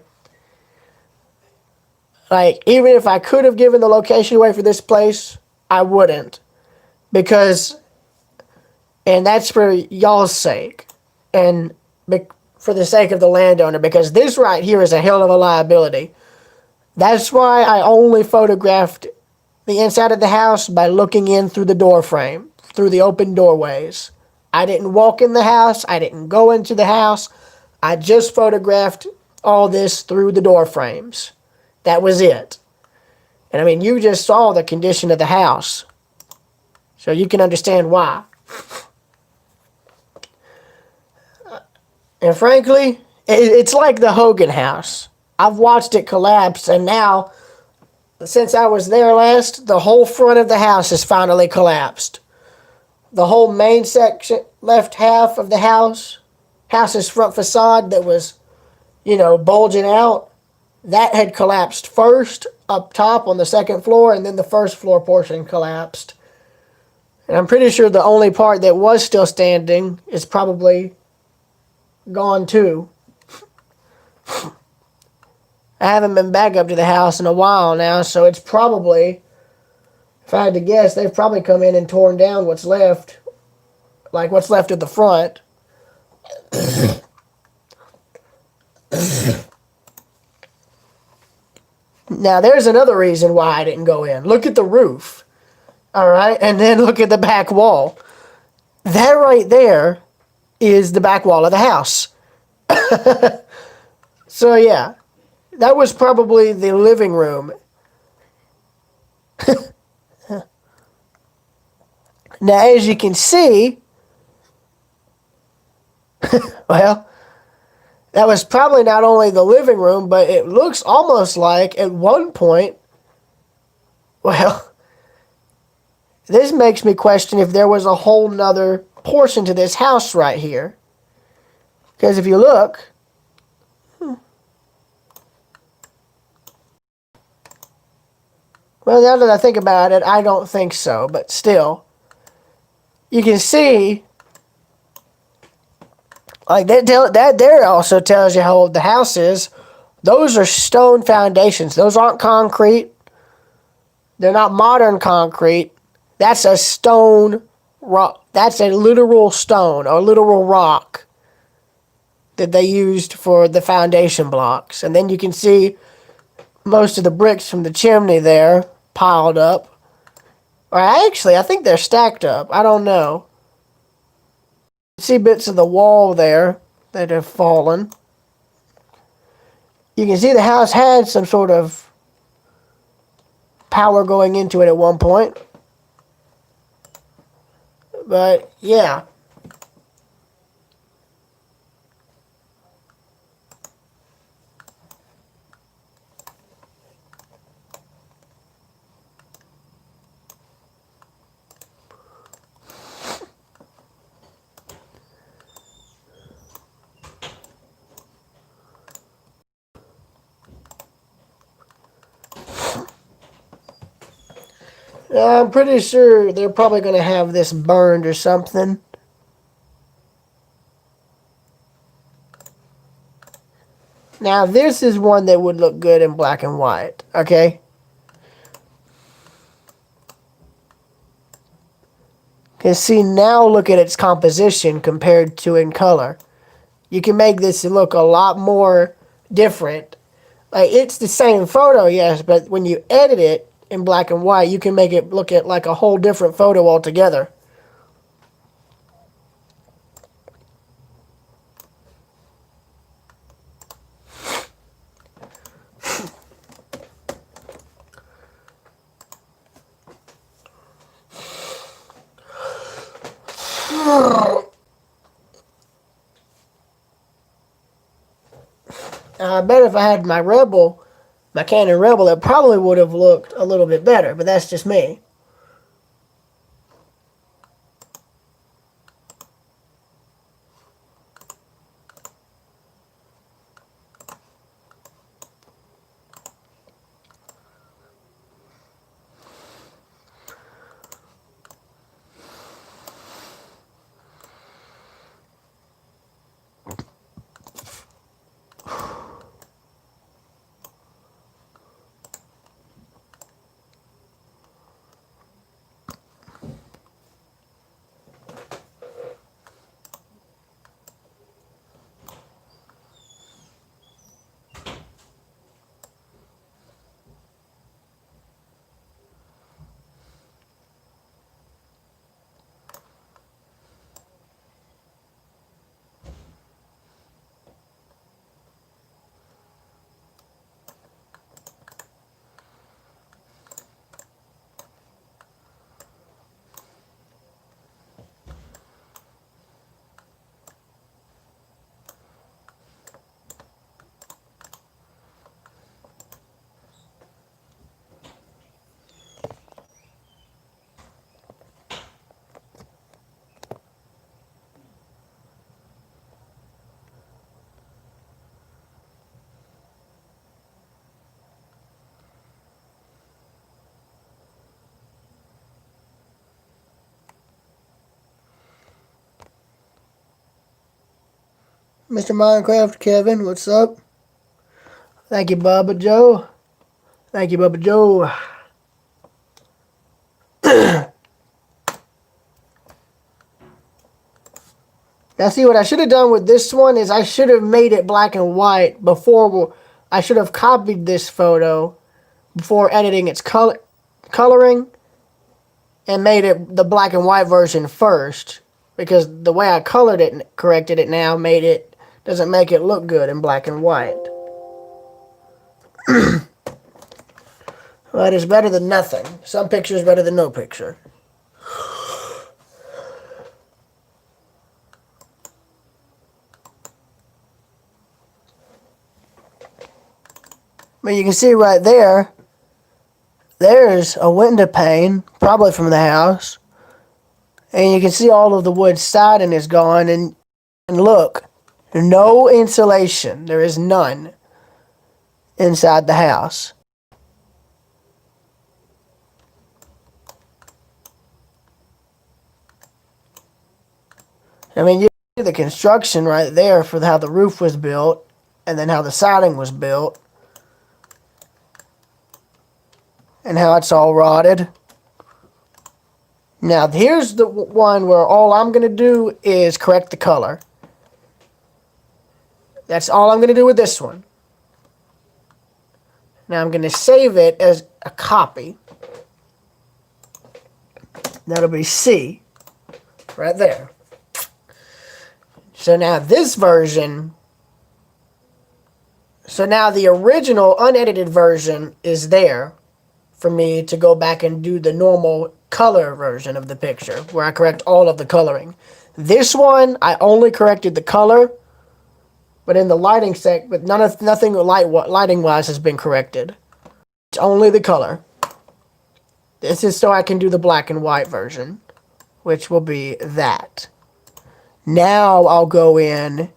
Like, even if I could have given the location away for this place, I wouldn't, and that's for y'all's sake, and for the sake of the landowner, because this right here is a hell of a liability. That's why I only photographed the inside of the house by looking in through the door frame, through the open doorways. I didn't walk in the house, I didn't go into the house, I just photographed all this through the door frames. That was it. And I mean, you just saw the condition of the house, so you can understand why. And frankly, it's like the Hogan house. I've watched it collapse, and now, since I was there last, the whole front of the house has finally collapsed. The whole main section, left half of the house's front facade that was, bulging out, that had collapsed first up top on the second floor, and then the first floor portion collapsed. And I'm pretty sure the only part that was still standing is probably gone too. I haven't been back up to the house in a while now, so it's probably, if I had to guess, they've probably come in and torn down what's left, like what's left of the front. Now, there's another reason why I didn't go in. Look at the roof, all right? And then look at the back wall. That right there is the back wall of the house. So, yeah, that was probably the living room. Now, as you can see, well, that was probably not only the living room, but it looks almost like, at one point, Well, this makes me question if there was a whole nother portion to this house right here. Because if you look, well, now that I think about it, I don't think so. But still, you can see, like that there also tells you how old the house is. Those are stone foundations. Those aren't concrete. They're not modern concrete. That's a stone rock. That's a literal stone or literal rock that they used for the foundation blocks. And then you can see most of the bricks from the chimney there piled up. Or actually, I think they're stacked up. I don't know. You see bits of the wall there that have fallen. You can see the house had some sort of power going into it at one point. But yeah. I'm pretty sure they're probably going to have this burned or something. Now, this is one that would look good in black and white, okay? Because see, now look at its composition compared to in color. You can make this look a lot more different. Like, it's the same photo, yes, but when you edit it in black and white, you can make it look at like a whole different photo altogether. I bet if I had my Canon Rebel, it probably would have looked a little bit better, but that's just me. Mr. Minecraft Kevin, what's up? Thank you, Bubba Joe. Thank you, Bubba Joe. Now, see, what I should have done with this one is I should have made it black and white before. I should have copied this photo before editing its coloring and made it the black and white version first. Because the way I colored it and corrected it now doesn't make it look good in black and white. But it's better than nothing. Some pictures better than no picture. But you can see right there, there's a window pane, probably from the house. And you can see all of the wood siding is gone. And look, no insulation. There is none inside the house. I mean, you see the construction right there for how the roof was built and then how the siding was built and how it's all rotted. Now, here's the one where all I'm going to do is correct the color. That's all I'm going to do with this one. Now, I'm going to save it as a copy. That'll be C right there. So now this version, so now the original unedited version is there for me to go back and do the normal color version of the picture where I correct all of the coloring. This one, I only corrected the color, but in the lighting but nothing lighting wise has been corrected. It's only the color. This is so I can do the black and white version, which will be that. Now I'll go in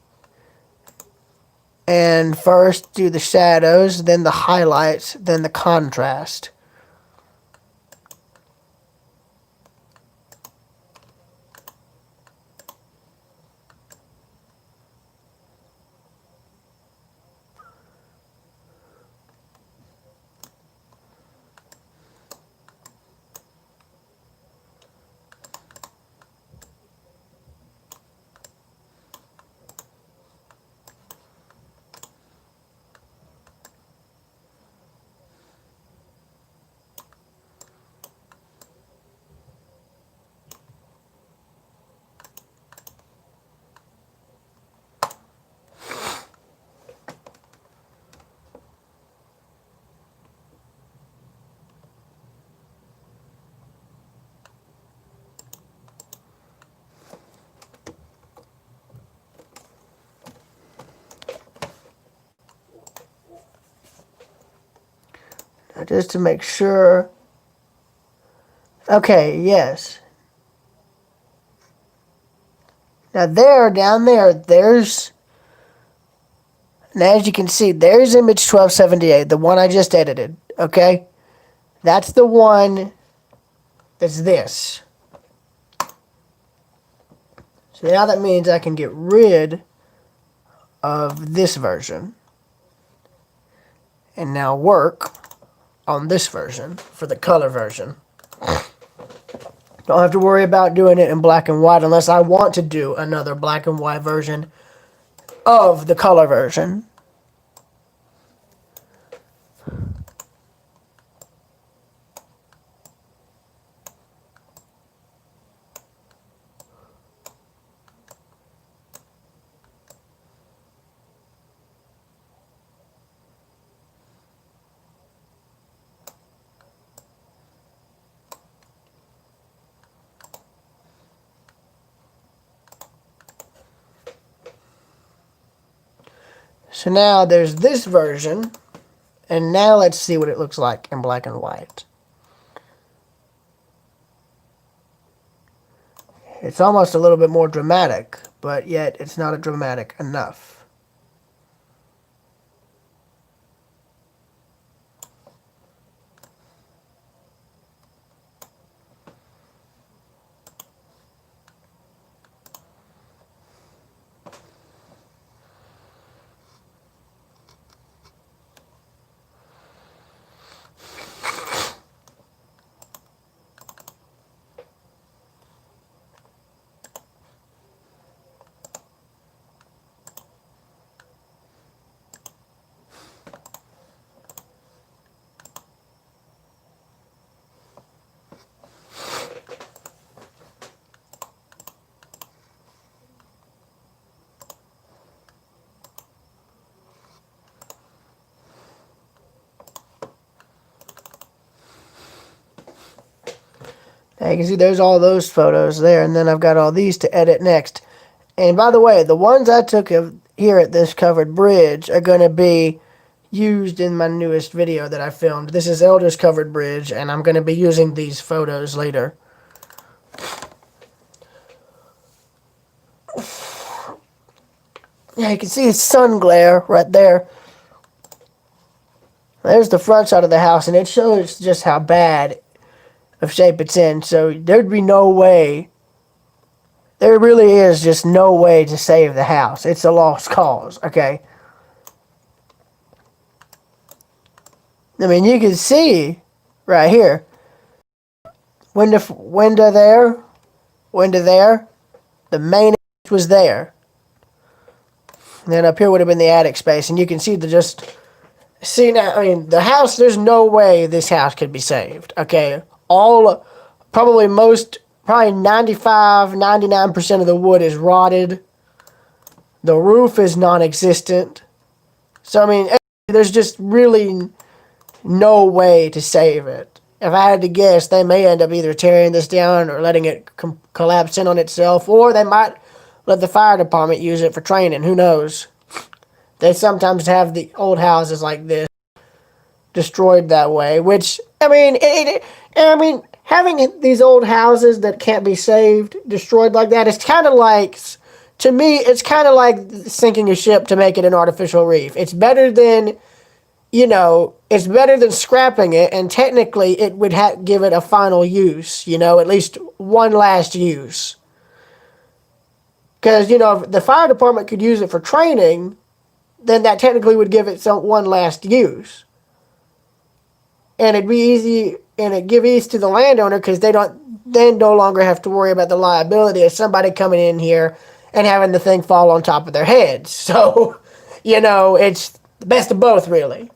and first do the shadows, then the highlights, then the contrast. Just to make sure. Okay, yes. Now down there, there's, and as you can see, there's image 1278, the one I just edited, okay? That's the one that's this. So now that means I can get rid of this version and now work on this version for the color version. Don't have to worry about doing it in black and white unless I want to do another black and white version of the color version. So now there's this version, and now let's see what it looks like in black and white. It's almost a little bit more dramatic, but yet it's not dramatic enough. Now you can see there's all those photos there, and then I've got all these to edit next. And by the way, the ones I took of here at this covered bridge are going to be used in my newest video that I filmed. This is Elders Covered Bridge, and I'm going to be using these photos later. Yeah, you can see the sun glare right there. There's the front side of the house, and it shows just how bad of shape it's in. So there'd be no way. There really is just no way to save the house. It's a lost cause, okay? I mean, you can see right here. Window there. Window there. The main was there. And then up here would have been the attic space. And you can see see now, I mean, the house, there's no way this house could be saved, okay? Probably 95, 99% of the wood is rotted. The roof is non-existent. So, I mean, there's just really no way to save it. If I had to guess, they may end up either tearing this down or letting it collapse in on itself, or they might let the fire department use it for training. Who knows? They sometimes have the old houses like this destroyed that way, which, I mean, having these old houses that can't be saved destroyed like that, it's kind of like, to me, it's kind of like sinking a ship to make it an artificial reef. It's better than, it's better than scrapping it, and technically it would give it a final use, at least one last use. Because, if the fire department could use it for training, then that technically would give it one last use. And it'd be easy, and it'd give ease to the landowner because they no longer have to worry about the liability of somebody coming in here and having the thing fall on top of their heads. So, it's the best of both, really.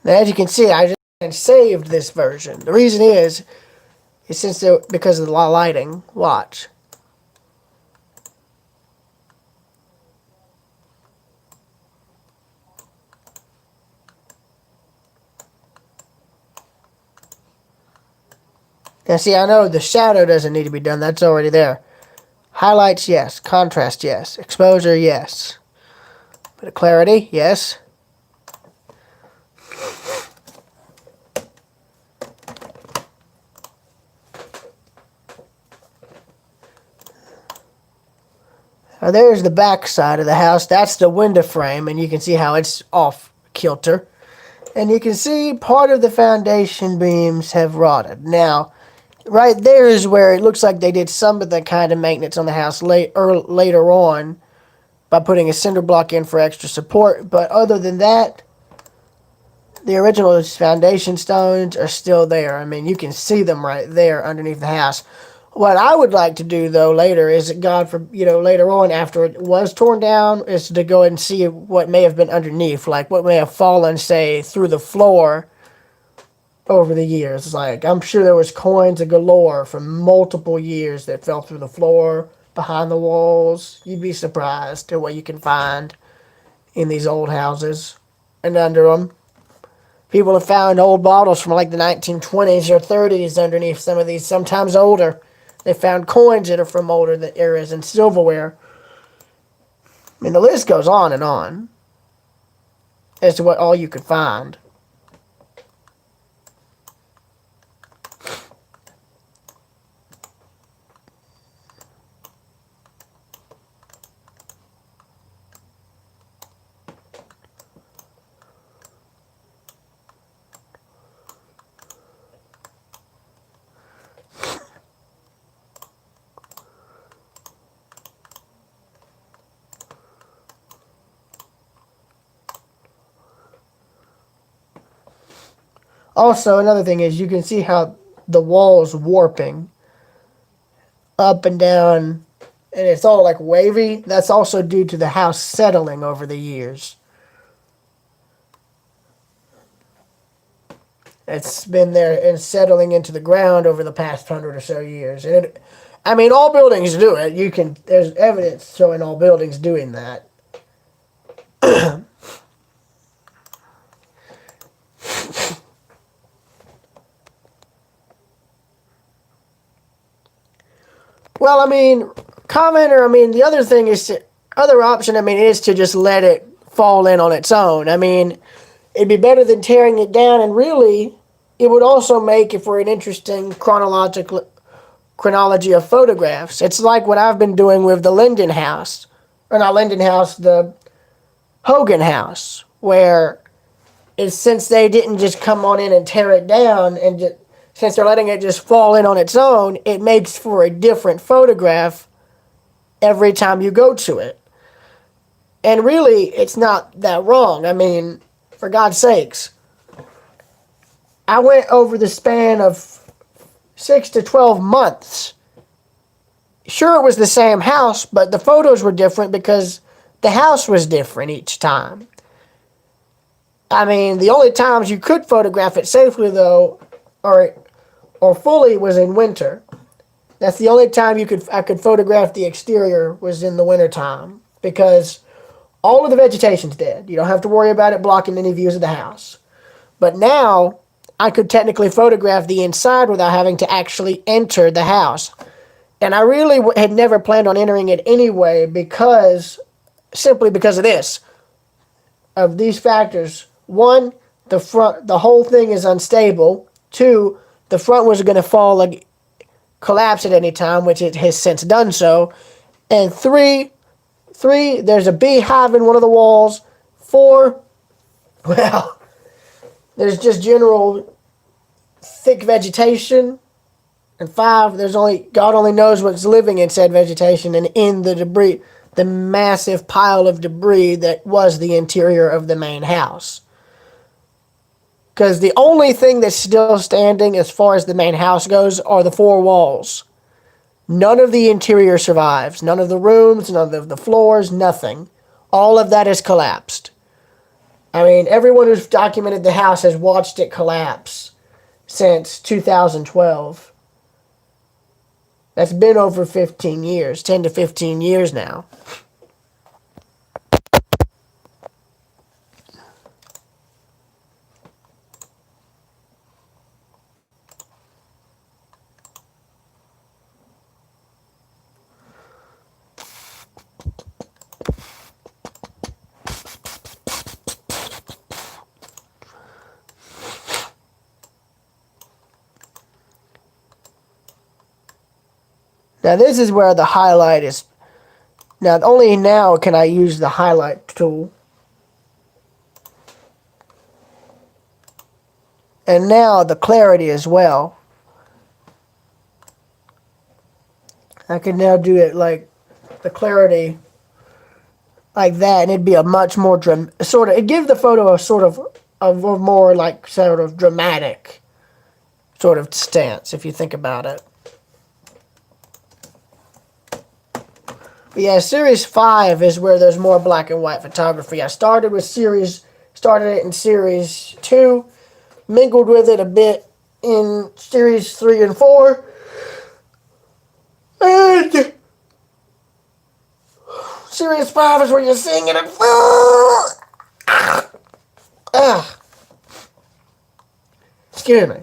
Now, as you can see, I just saved this version. The reason is because of the lighting. Watch. Now, see, I know the shadow doesn't need to be done. That's already there. Highlights, yes. Contrast, yes. Exposure, yes. Bit of clarity, yes. Now, there's the back side of the house. That's the window frame, and you can see how it's off kilter. And you can see part of the foundation beams have rotted. Now, right there is where it looks like they did some of the kind of maintenance on the house later on by putting a cinder block in for extra support. But other than that, the original foundation stones are still there. I mean, you can see them right there underneath the house. What I would like to do, though, later is, later on after it was torn down, is to go and see what may have been underneath, like what may have fallen, say, through the floor over the years. Like, I'm sure there was coins galore from multiple years that fell through the floor, behind the walls. You'd be surprised at what you can find in these old houses and under them. People have found old bottles from like the 1920s or 30s underneath some of these, sometimes older. They found coins that are from older eras and silverware. I mean, the list goes on and on as to what all you could find. Also, another thing is you can see how the wall's warping up and down, and it's all like wavy. That's also due to the house settling over the years. It's been there and settling into the ground over the past 100 or so years. And I mean, all buildings do it. There's evidence showing all buildings doing that. Well, I mean, commenter. I mean, the other thing is other option. I mean, is to just let it fall in on its own. I mean, it'd be better than tearing it down, and really, it would also make it for an interesting chronology of photographs. It's like what I've been doing with the Linden House, or not Linden House, the Hogan House, where it's since they didn't just come on in and tear it down, and since they're letting it just fall in on its own, it makes for a different photograph every time you go to it. And really, it's not that wrong. I mean, for God's sakes, I went over the span of 6 to 12 months. Sure, it was the same house, but the photos were different because the house was different each time. I mean, the only times you could photograph it safely, though, or fully, was in winter. That's the only time I could photograph the exterior was in the wintertime, because all of the vegetation's dead. You don't have to worry about it blocking any views of the house. But now, I could technically photograph the inside without having to actually enter the house. And I really had never planned on entering it anyway, simply because of of these factors. One, the whole thing is unstable. Two, the front was going to collapse at any time, which it has since done so. And three, there's a beehive in one of the walls. Four, well, there's just general thick vegetation. And five, God only knows what's living in said vegetation and in the debris, the massive pile of debris that was the interior of the main house. Because the only thing that's still standing as far as the main house goes are the four walls. None of the interior survives. None of the rooms, none of the floors, nothing. All of that has collapsed. I mean, everyone who's documented the house has watched it collapse since 2012. That's been over 15 years, 10 to 15 years now. Now this is where the highlight is. Now only now can I use the highlight tool. And now the clarity as well. I can now do it like the clarity like that, and it'd be a much more it'd give the photo a more like sort of dramatic sort of stance if you think about it. But yeah, Series 5 is where there's more black and white photography. I started it in Series 2, mingled with it a bit in Series 3 and 4, and Series 5 is where you're singing and excuse me.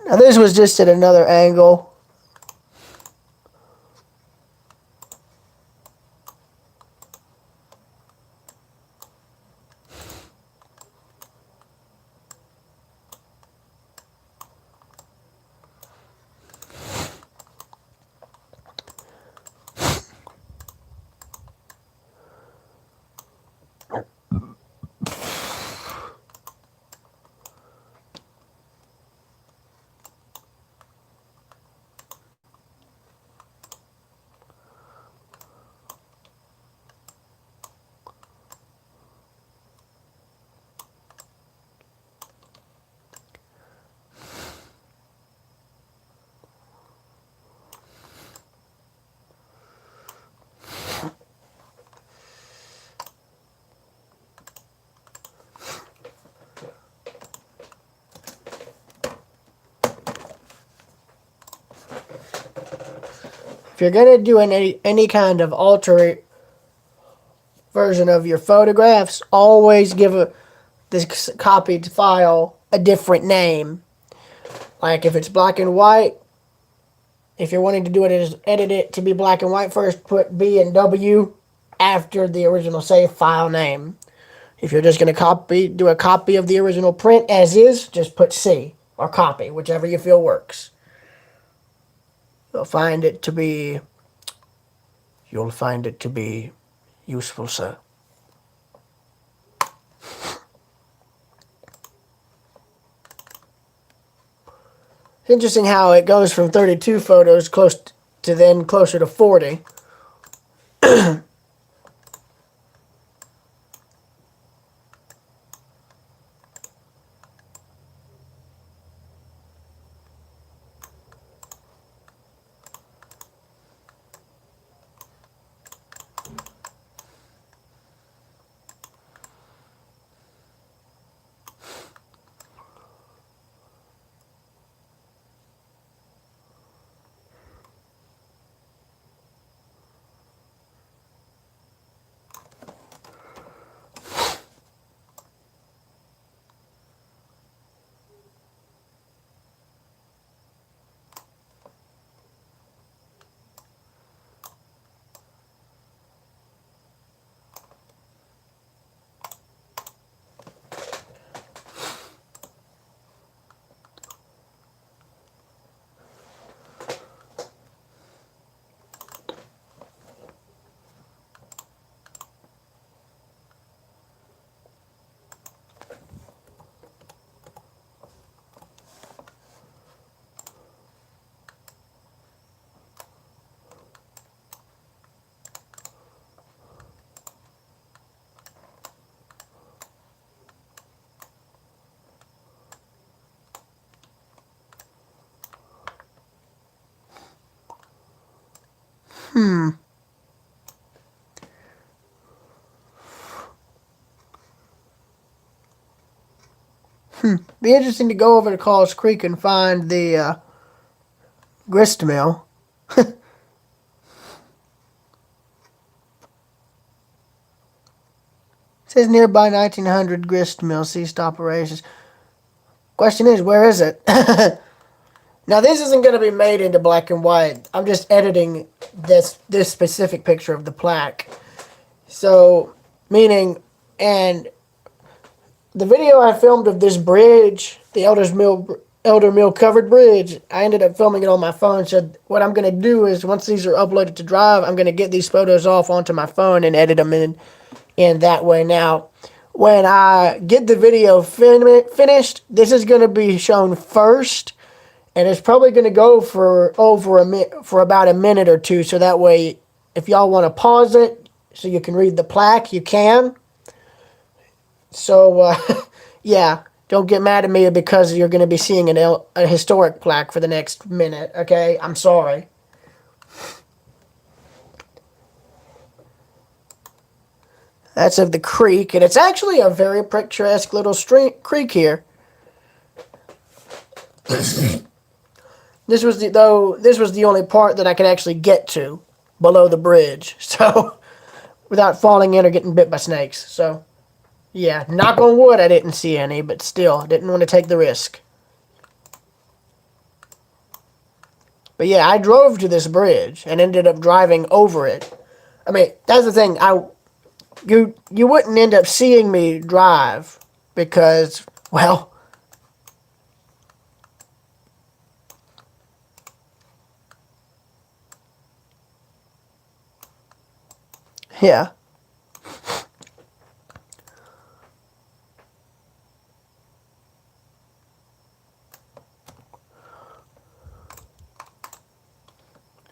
Now this was just at another angle. If you're going to do any kind of alter version of your photographs, always give this copied file a different name. Like if it's black and white, if you're wanting to do it as edit it to be black and white first, put B and W after the original save file name. If you're just going to do a copy of the original print as is, just put C or copy, whichever you feel works. You'll find it to be useful, sir. It's interesting how it goes from 32 photos closer to 40. Be interesting to go over to Calls Creek and find the grist mill. It says nearby 1900 grist mill ceased operations. Question is, where is it? Now this isn't going to be made into black and white. I'm just editing this specific picture of the plaque. So, meaning, and the video I filmed of this bridge, the Elder Mill covered bridge, I ended up filming it on my phone. So what I'm going to do is once these are uploaded to Drive, I'm going to get these photos off onto my phone and edit them in that way. Now, when I get the video finished, this is going to be shown first, and it's probably going to go for about a minute or two. So that way, if y'all want to pause it so you can read the plaque, you can. So, yeah, don't get mad at me because you're going to be seeing a historic plaque for the next minute, okay? I'm sorry. That's of the creek, and it's actually a very picturesque little creek here. This was the only part that I could actually get to below the bridge, so without falling in or getting bit by snakes. So, yeah, knock on wood, I didn't see any, but still, didn't want to take the risk. But yeah, I drove to this bridge and ended up driving over it. I mean, that's the thing. You wouldn't end up seeing me drive because, well, yeah.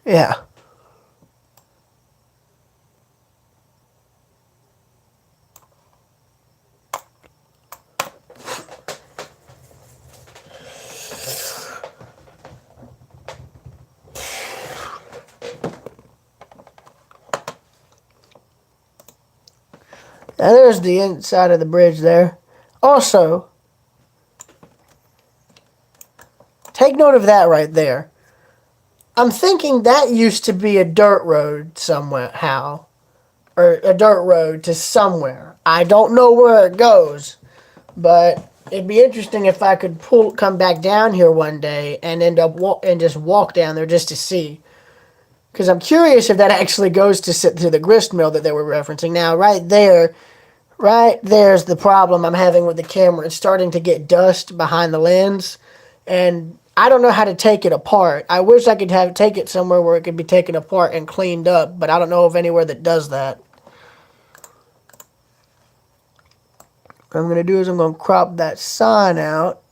Yeah. Now there's the inside of the bridge there. Also, take note of that right there. I'm thinking that used to be a dirt road somewhere, how? Or a dirt road to somewhere. I don't know where it goes, but it'd be interesting if I could come back down here one day and end up and just walk down there just to see. Because I'm curious if that actually goes to the grist mill that they were referencing. Now, right there's the problem I'm having with the camera. It's starting to get dust behind the lens, and I don't know how to take it apart. I wish I could take it somewhere where it could be taken apart and cleaned up, but I don't know of anywhere that does that. What I'm going to do is I'm going to crop that sign out.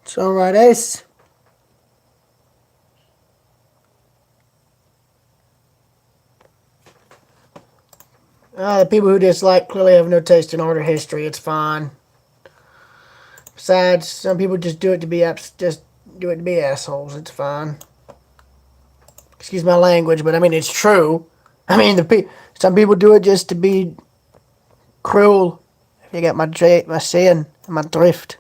It's alright, Ace. The people who dislike clearly have no taste in art or history. It's fine. Besides, some people just do it to be assholes. It's fine. Excuse my language, but I mean it's true. I mean some people do it just to be cruel. If you get my saying, my drift.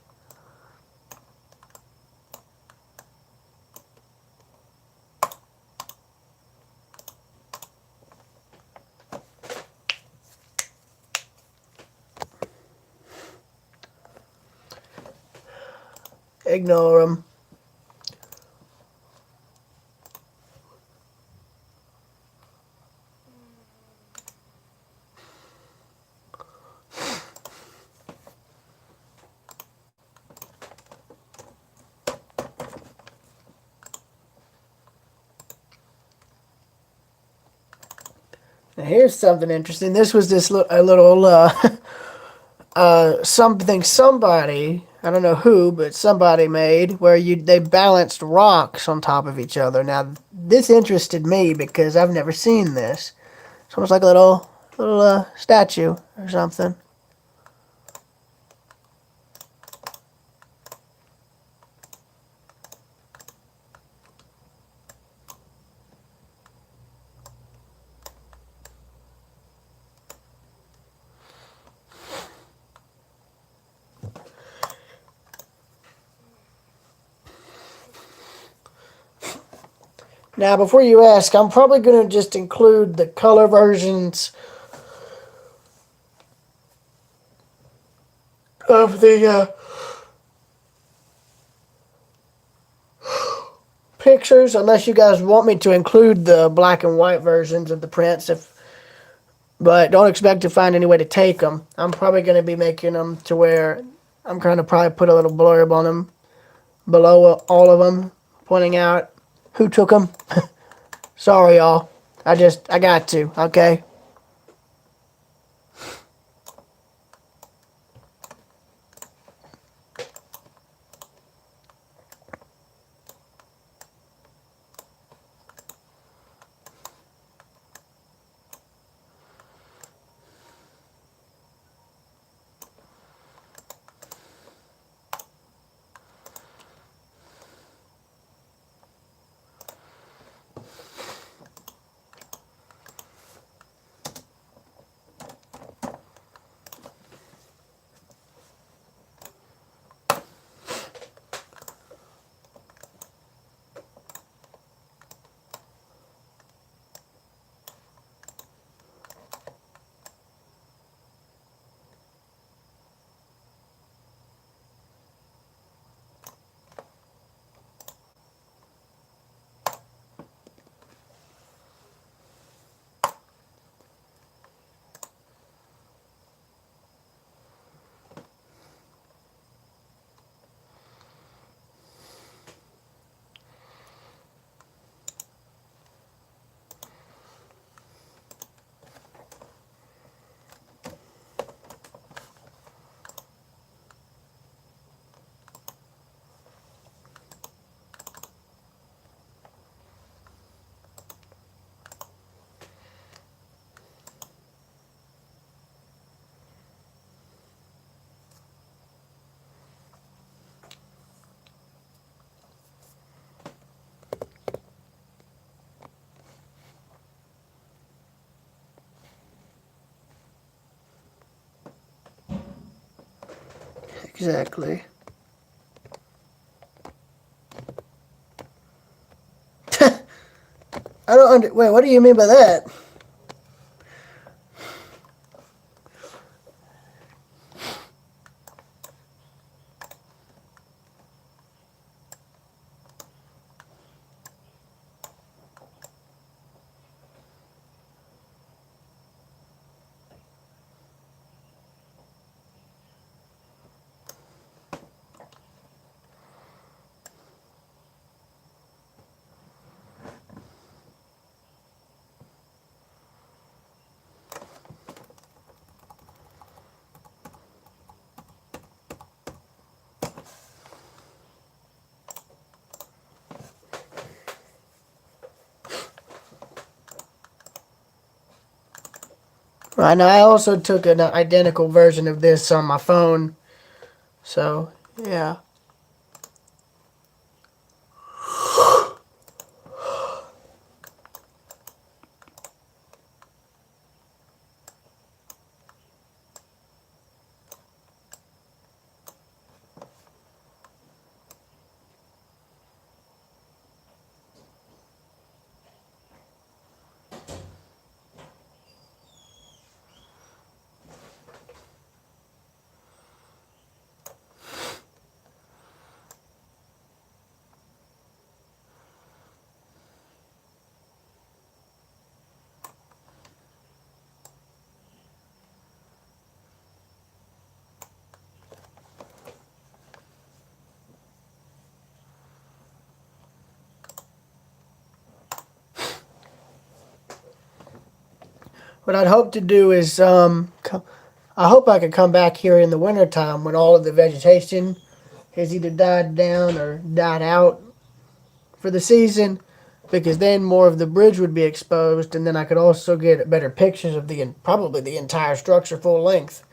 Ignore them. Now here's something interesting. This was a little somebody, I don't know who, but somebody made where they balanced rocks on top of each other. Now this interested me because I've never seen this. It's almost like a little little statue or something. Now, before you ask, I'm probably going to just include the color versions of the pictures, unless you guys want me to include the black and white versions of the prints. But don't expect to find any way to take them. I'm probably going to be making them to where I'm going to probably put a little blurb on them below all of them, pointing out who took them. Sorry, y'all. I got to, okay? Exactly. Wait, what do you mean by that? Right now, I also took an identical version of this on my phone. So, yeah. What I'd hope to do is, I hope I could come back here in the wintertime when all of the vegetation has either died down or died out for the season. because then more of the bridge would be exposed, and then I could also get better pictures of probably the entire structure full length.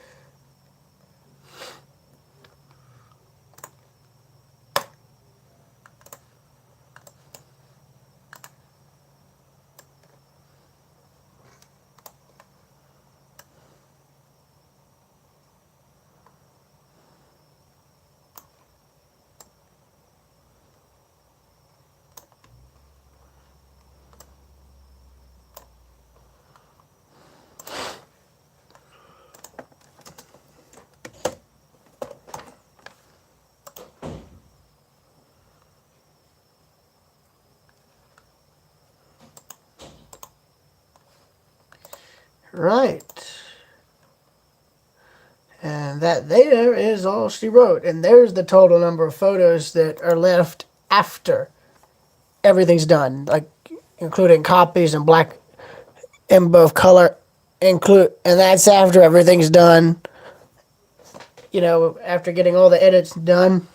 Right. And that there is all she wrote. And there's the total number of photos that are left after everything's done, like including copies and black and both color and that's after everything's done. You know, after getting all the edits done.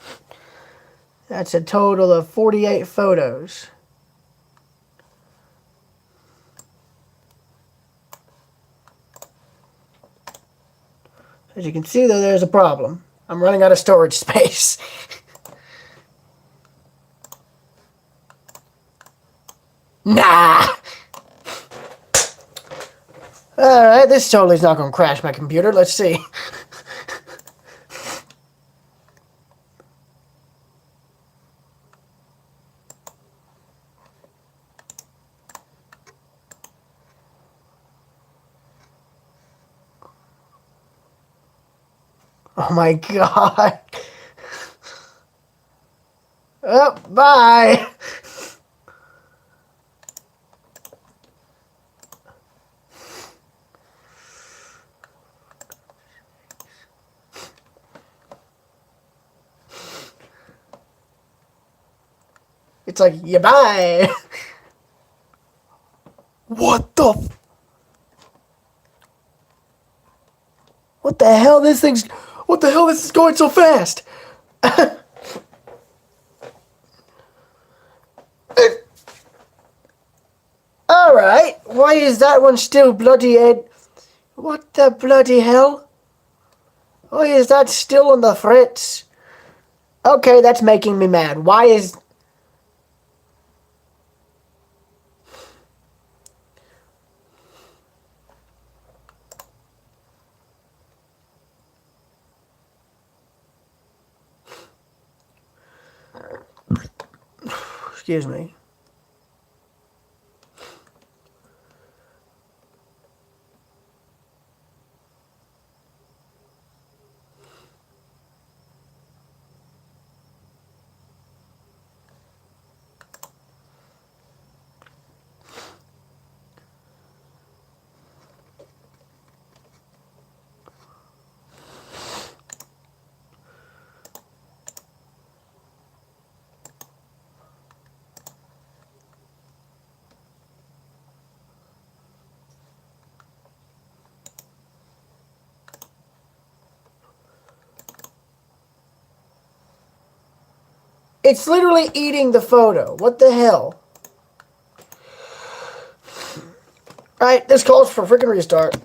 That's a total of 48 photos. As you can see, though, there's a problem. I'm running out of storage space. Nah! Alright, this totally is not going to crash my computer. Let's see. Oh my god. Oh, bye. It's like, yeah, bye. What the? What the hell? What the hell? This is going so fast. Alright. Why is that one still bloody Ed? What the bloody hell? Why is that still on the fritz? Okay, that's making me mad. Why is... Excuse me. It's literally eating the photo. What the hell? Alright, this calls for a freaking restart.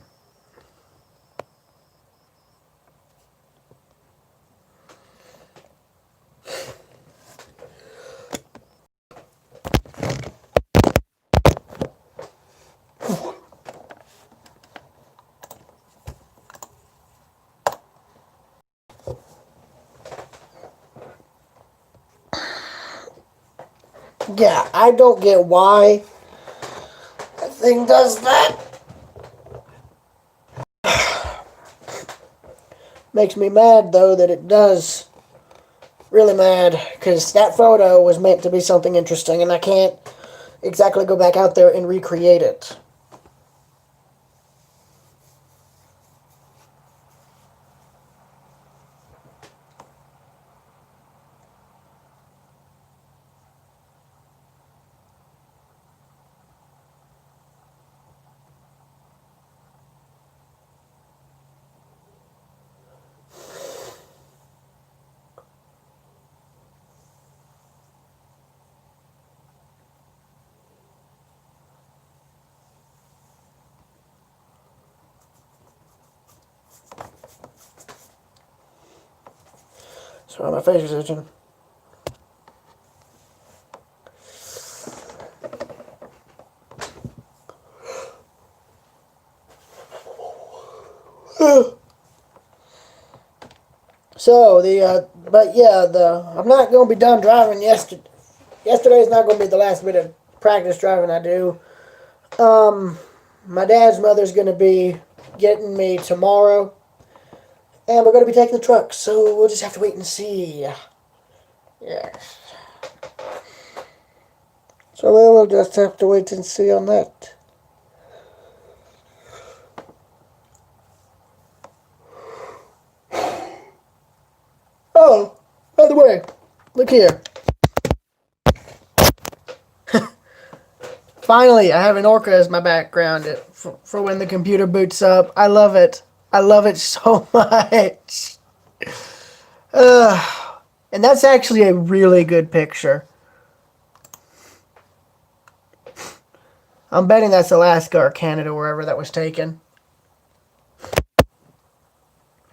Yeah, I don't get why that thing does that. Makes me mad, though, that it does. Really mad, because that photo was meant to be something interesting, and I can't exactly go back out there and recreate it. Sorry, my face is itching. So I'm not going to be done driving yesterday. Yesterday's not going to be the last bit of practice driving I do. My dad's mother's going to be getting me tomorrow, and we're going to be taking the truck. So we'll just have to wait and see. Yes. So we'll just have to wait and see on that. Oh, by the way, look here. Finally, I have an orca as my background for when the computer boots up. I love it. I love it so much. And that's actually a really good picture. I'm betting that's Alaska or Canada, wherever that was taken.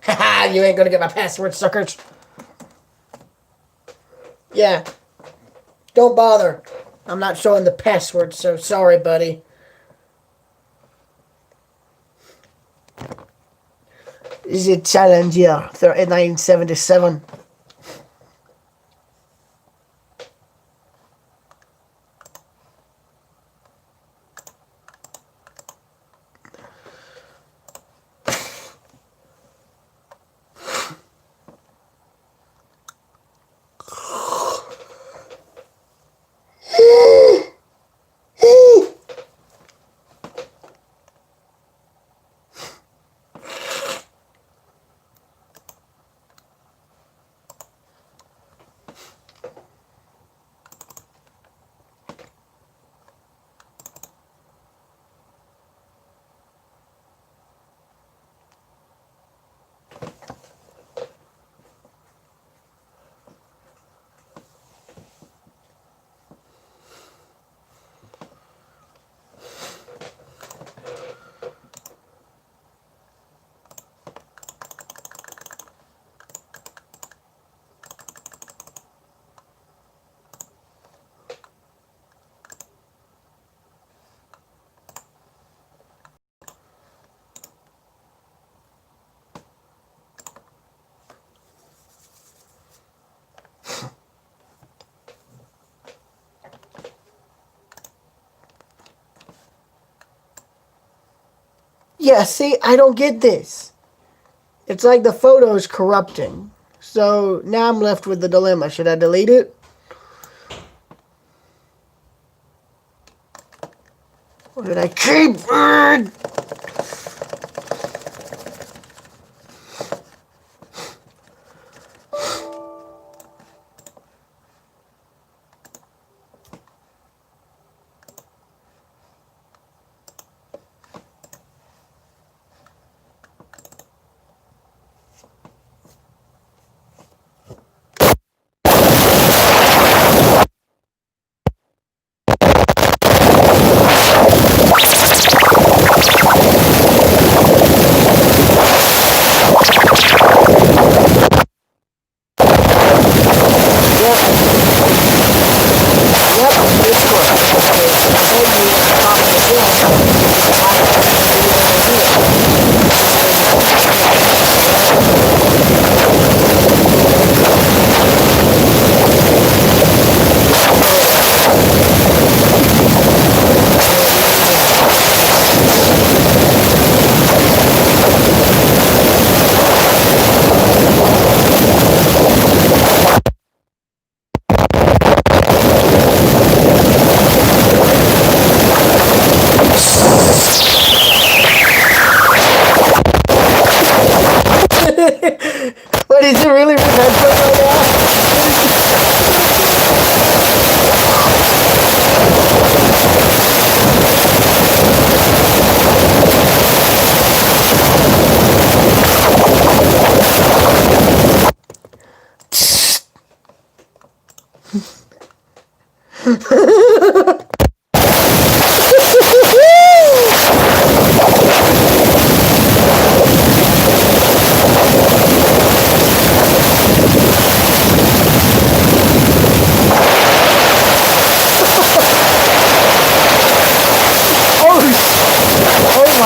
Haha, you ain't gonna get my password, suckers. Yeah. Don't bother. I'm not showing the password, so sorry, buddy. This is a Challenger 3977. Yeah, see, I don't get this. It's like the photo's corrupting. So now I'm left with the dilemma. Should I delete it? Or should I keep it? What is it really resentful right now?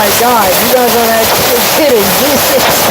my god, you guys are actually kidding. Jesus.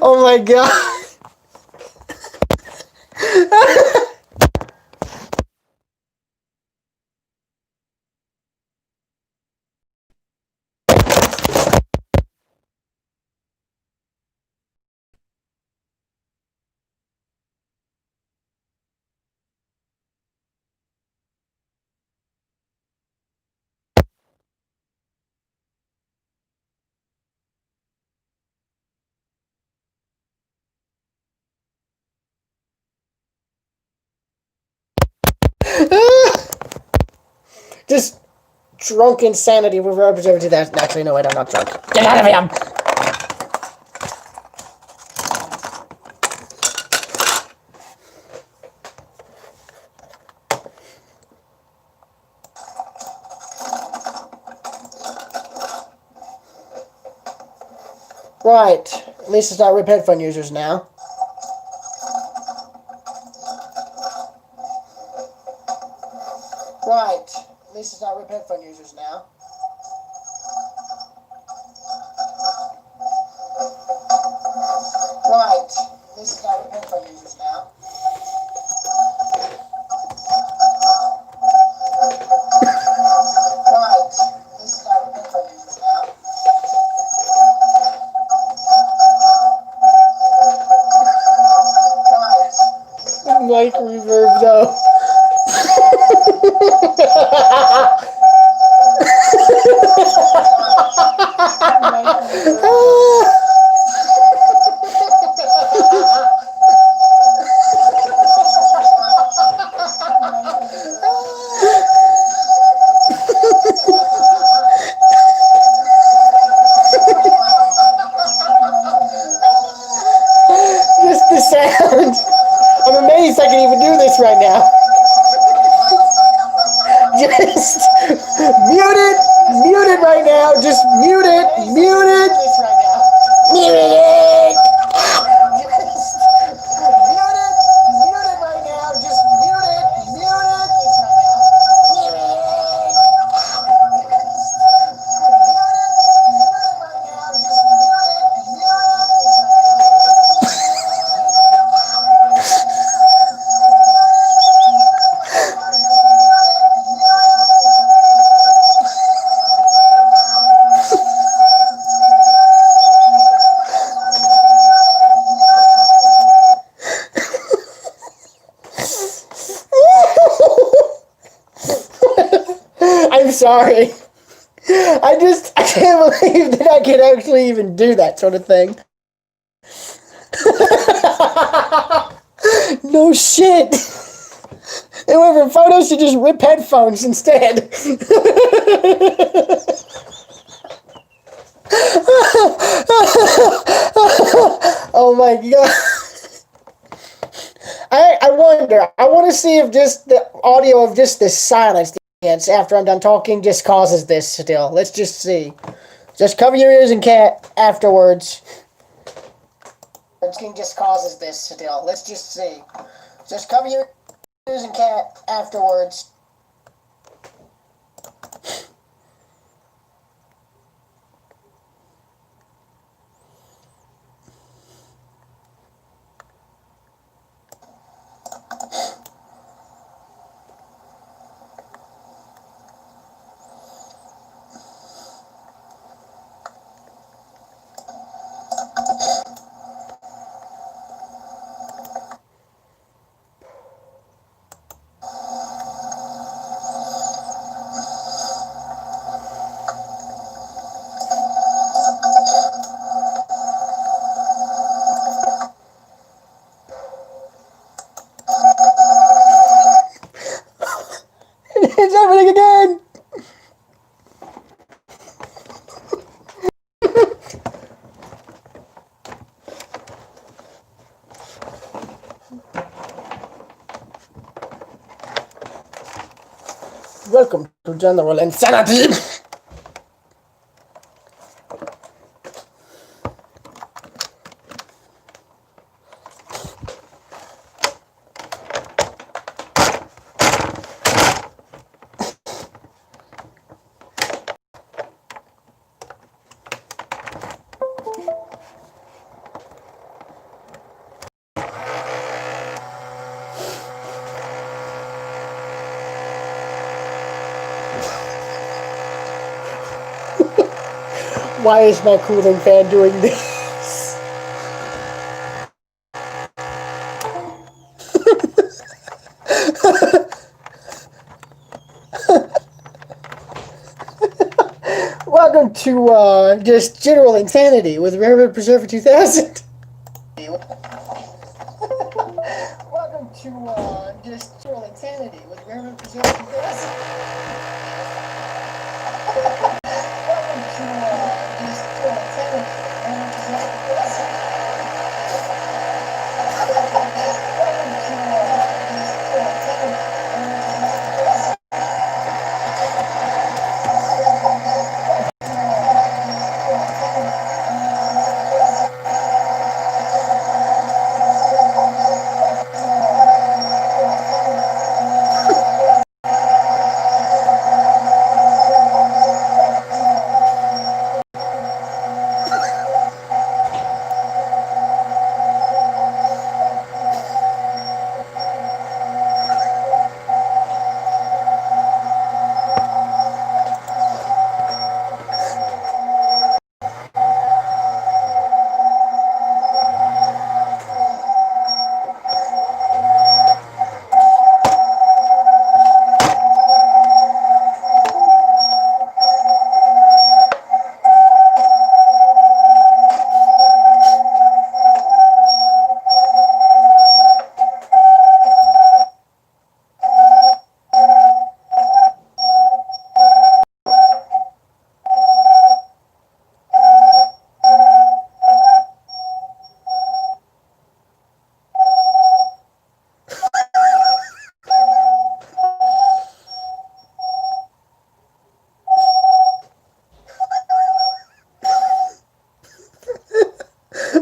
Oh my god. Just drunk insanity with representative. That actually, no, wait, I'm not drunk. Get out of here! Right. At least it's not RIP headphone users now. Right. At least it's not RIP headphone users now. Right. At least it's not RIP headphone users now. Right. At least it's not RIP headphone users now. Right. Mic reverb though. Just the sound. I'm amazed I can even do this right now. Just mute it right now. Just mute it. Mute it. Mute it. Right now. Just mute it. I'm sorry. I can't believe that I can actually even do that sort of thing. No shit. They went from photos to just RIP headphones instead. Oh my god. I wonder. I want to see if just the audio of just the silence after I'm done talking just causes this still. Let's just see. Just cover your ears and cat afterwards. Just causes this still. Let's just see. Just cover your ears and cat afterwards. Welcome to General Insanity. Why is my cooling fan doing this? Welcome to just General Insanity with Railroad Preserver 2000. Welcome to just General Insanity with Railroad Preserver 2000. Welcome to just General Insanity with Railroad Preserver 2000.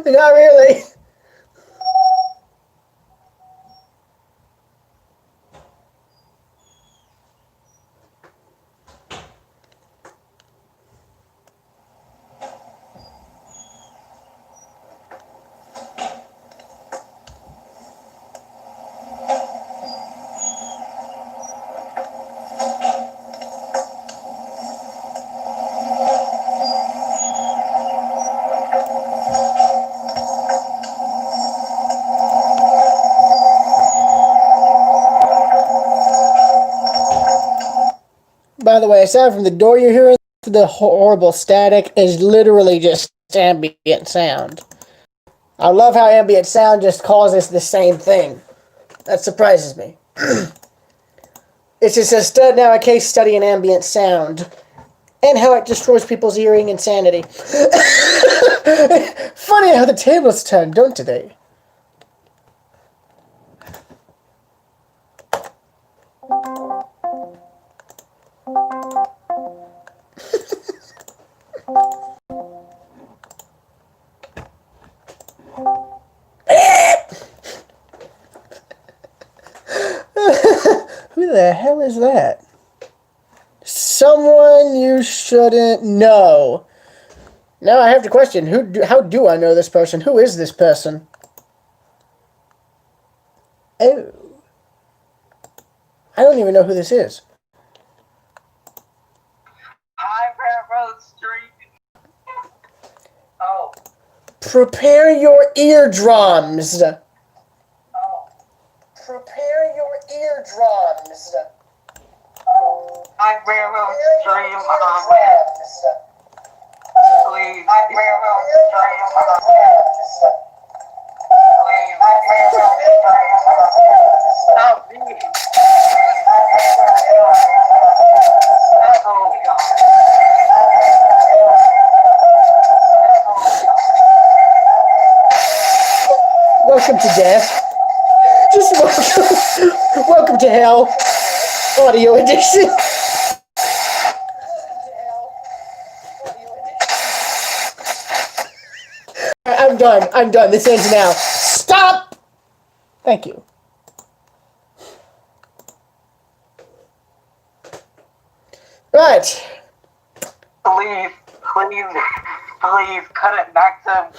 Not really. By the way, aside from the door you're hearing, the horrible static is literally just ambient sound. I love how ambient sound just causes the same thing. That surprises me. It's just now a case study in ambient sound and how it destroys people's hearing insanity. Funny how the tables turn, don't they? Who the hell is that? Someone you shouldn't know. Now I have to question, how do I know this person? Who is this person? Oh. I don't even know who this is. Hi, Railroad Street. Oh. Prepare your eardrums. Oh. Prepare your eardrums. Oh. Hi, Railroad Stream. Please. Hi, Railroad Stream. Please. Hi, Railroad Stream. Stop me. Oh, God. Welcome to death. Just welcome to hell. Audio edition. done. I'm done. This ends now. Stop! Thank you. Right. Please, cut it back to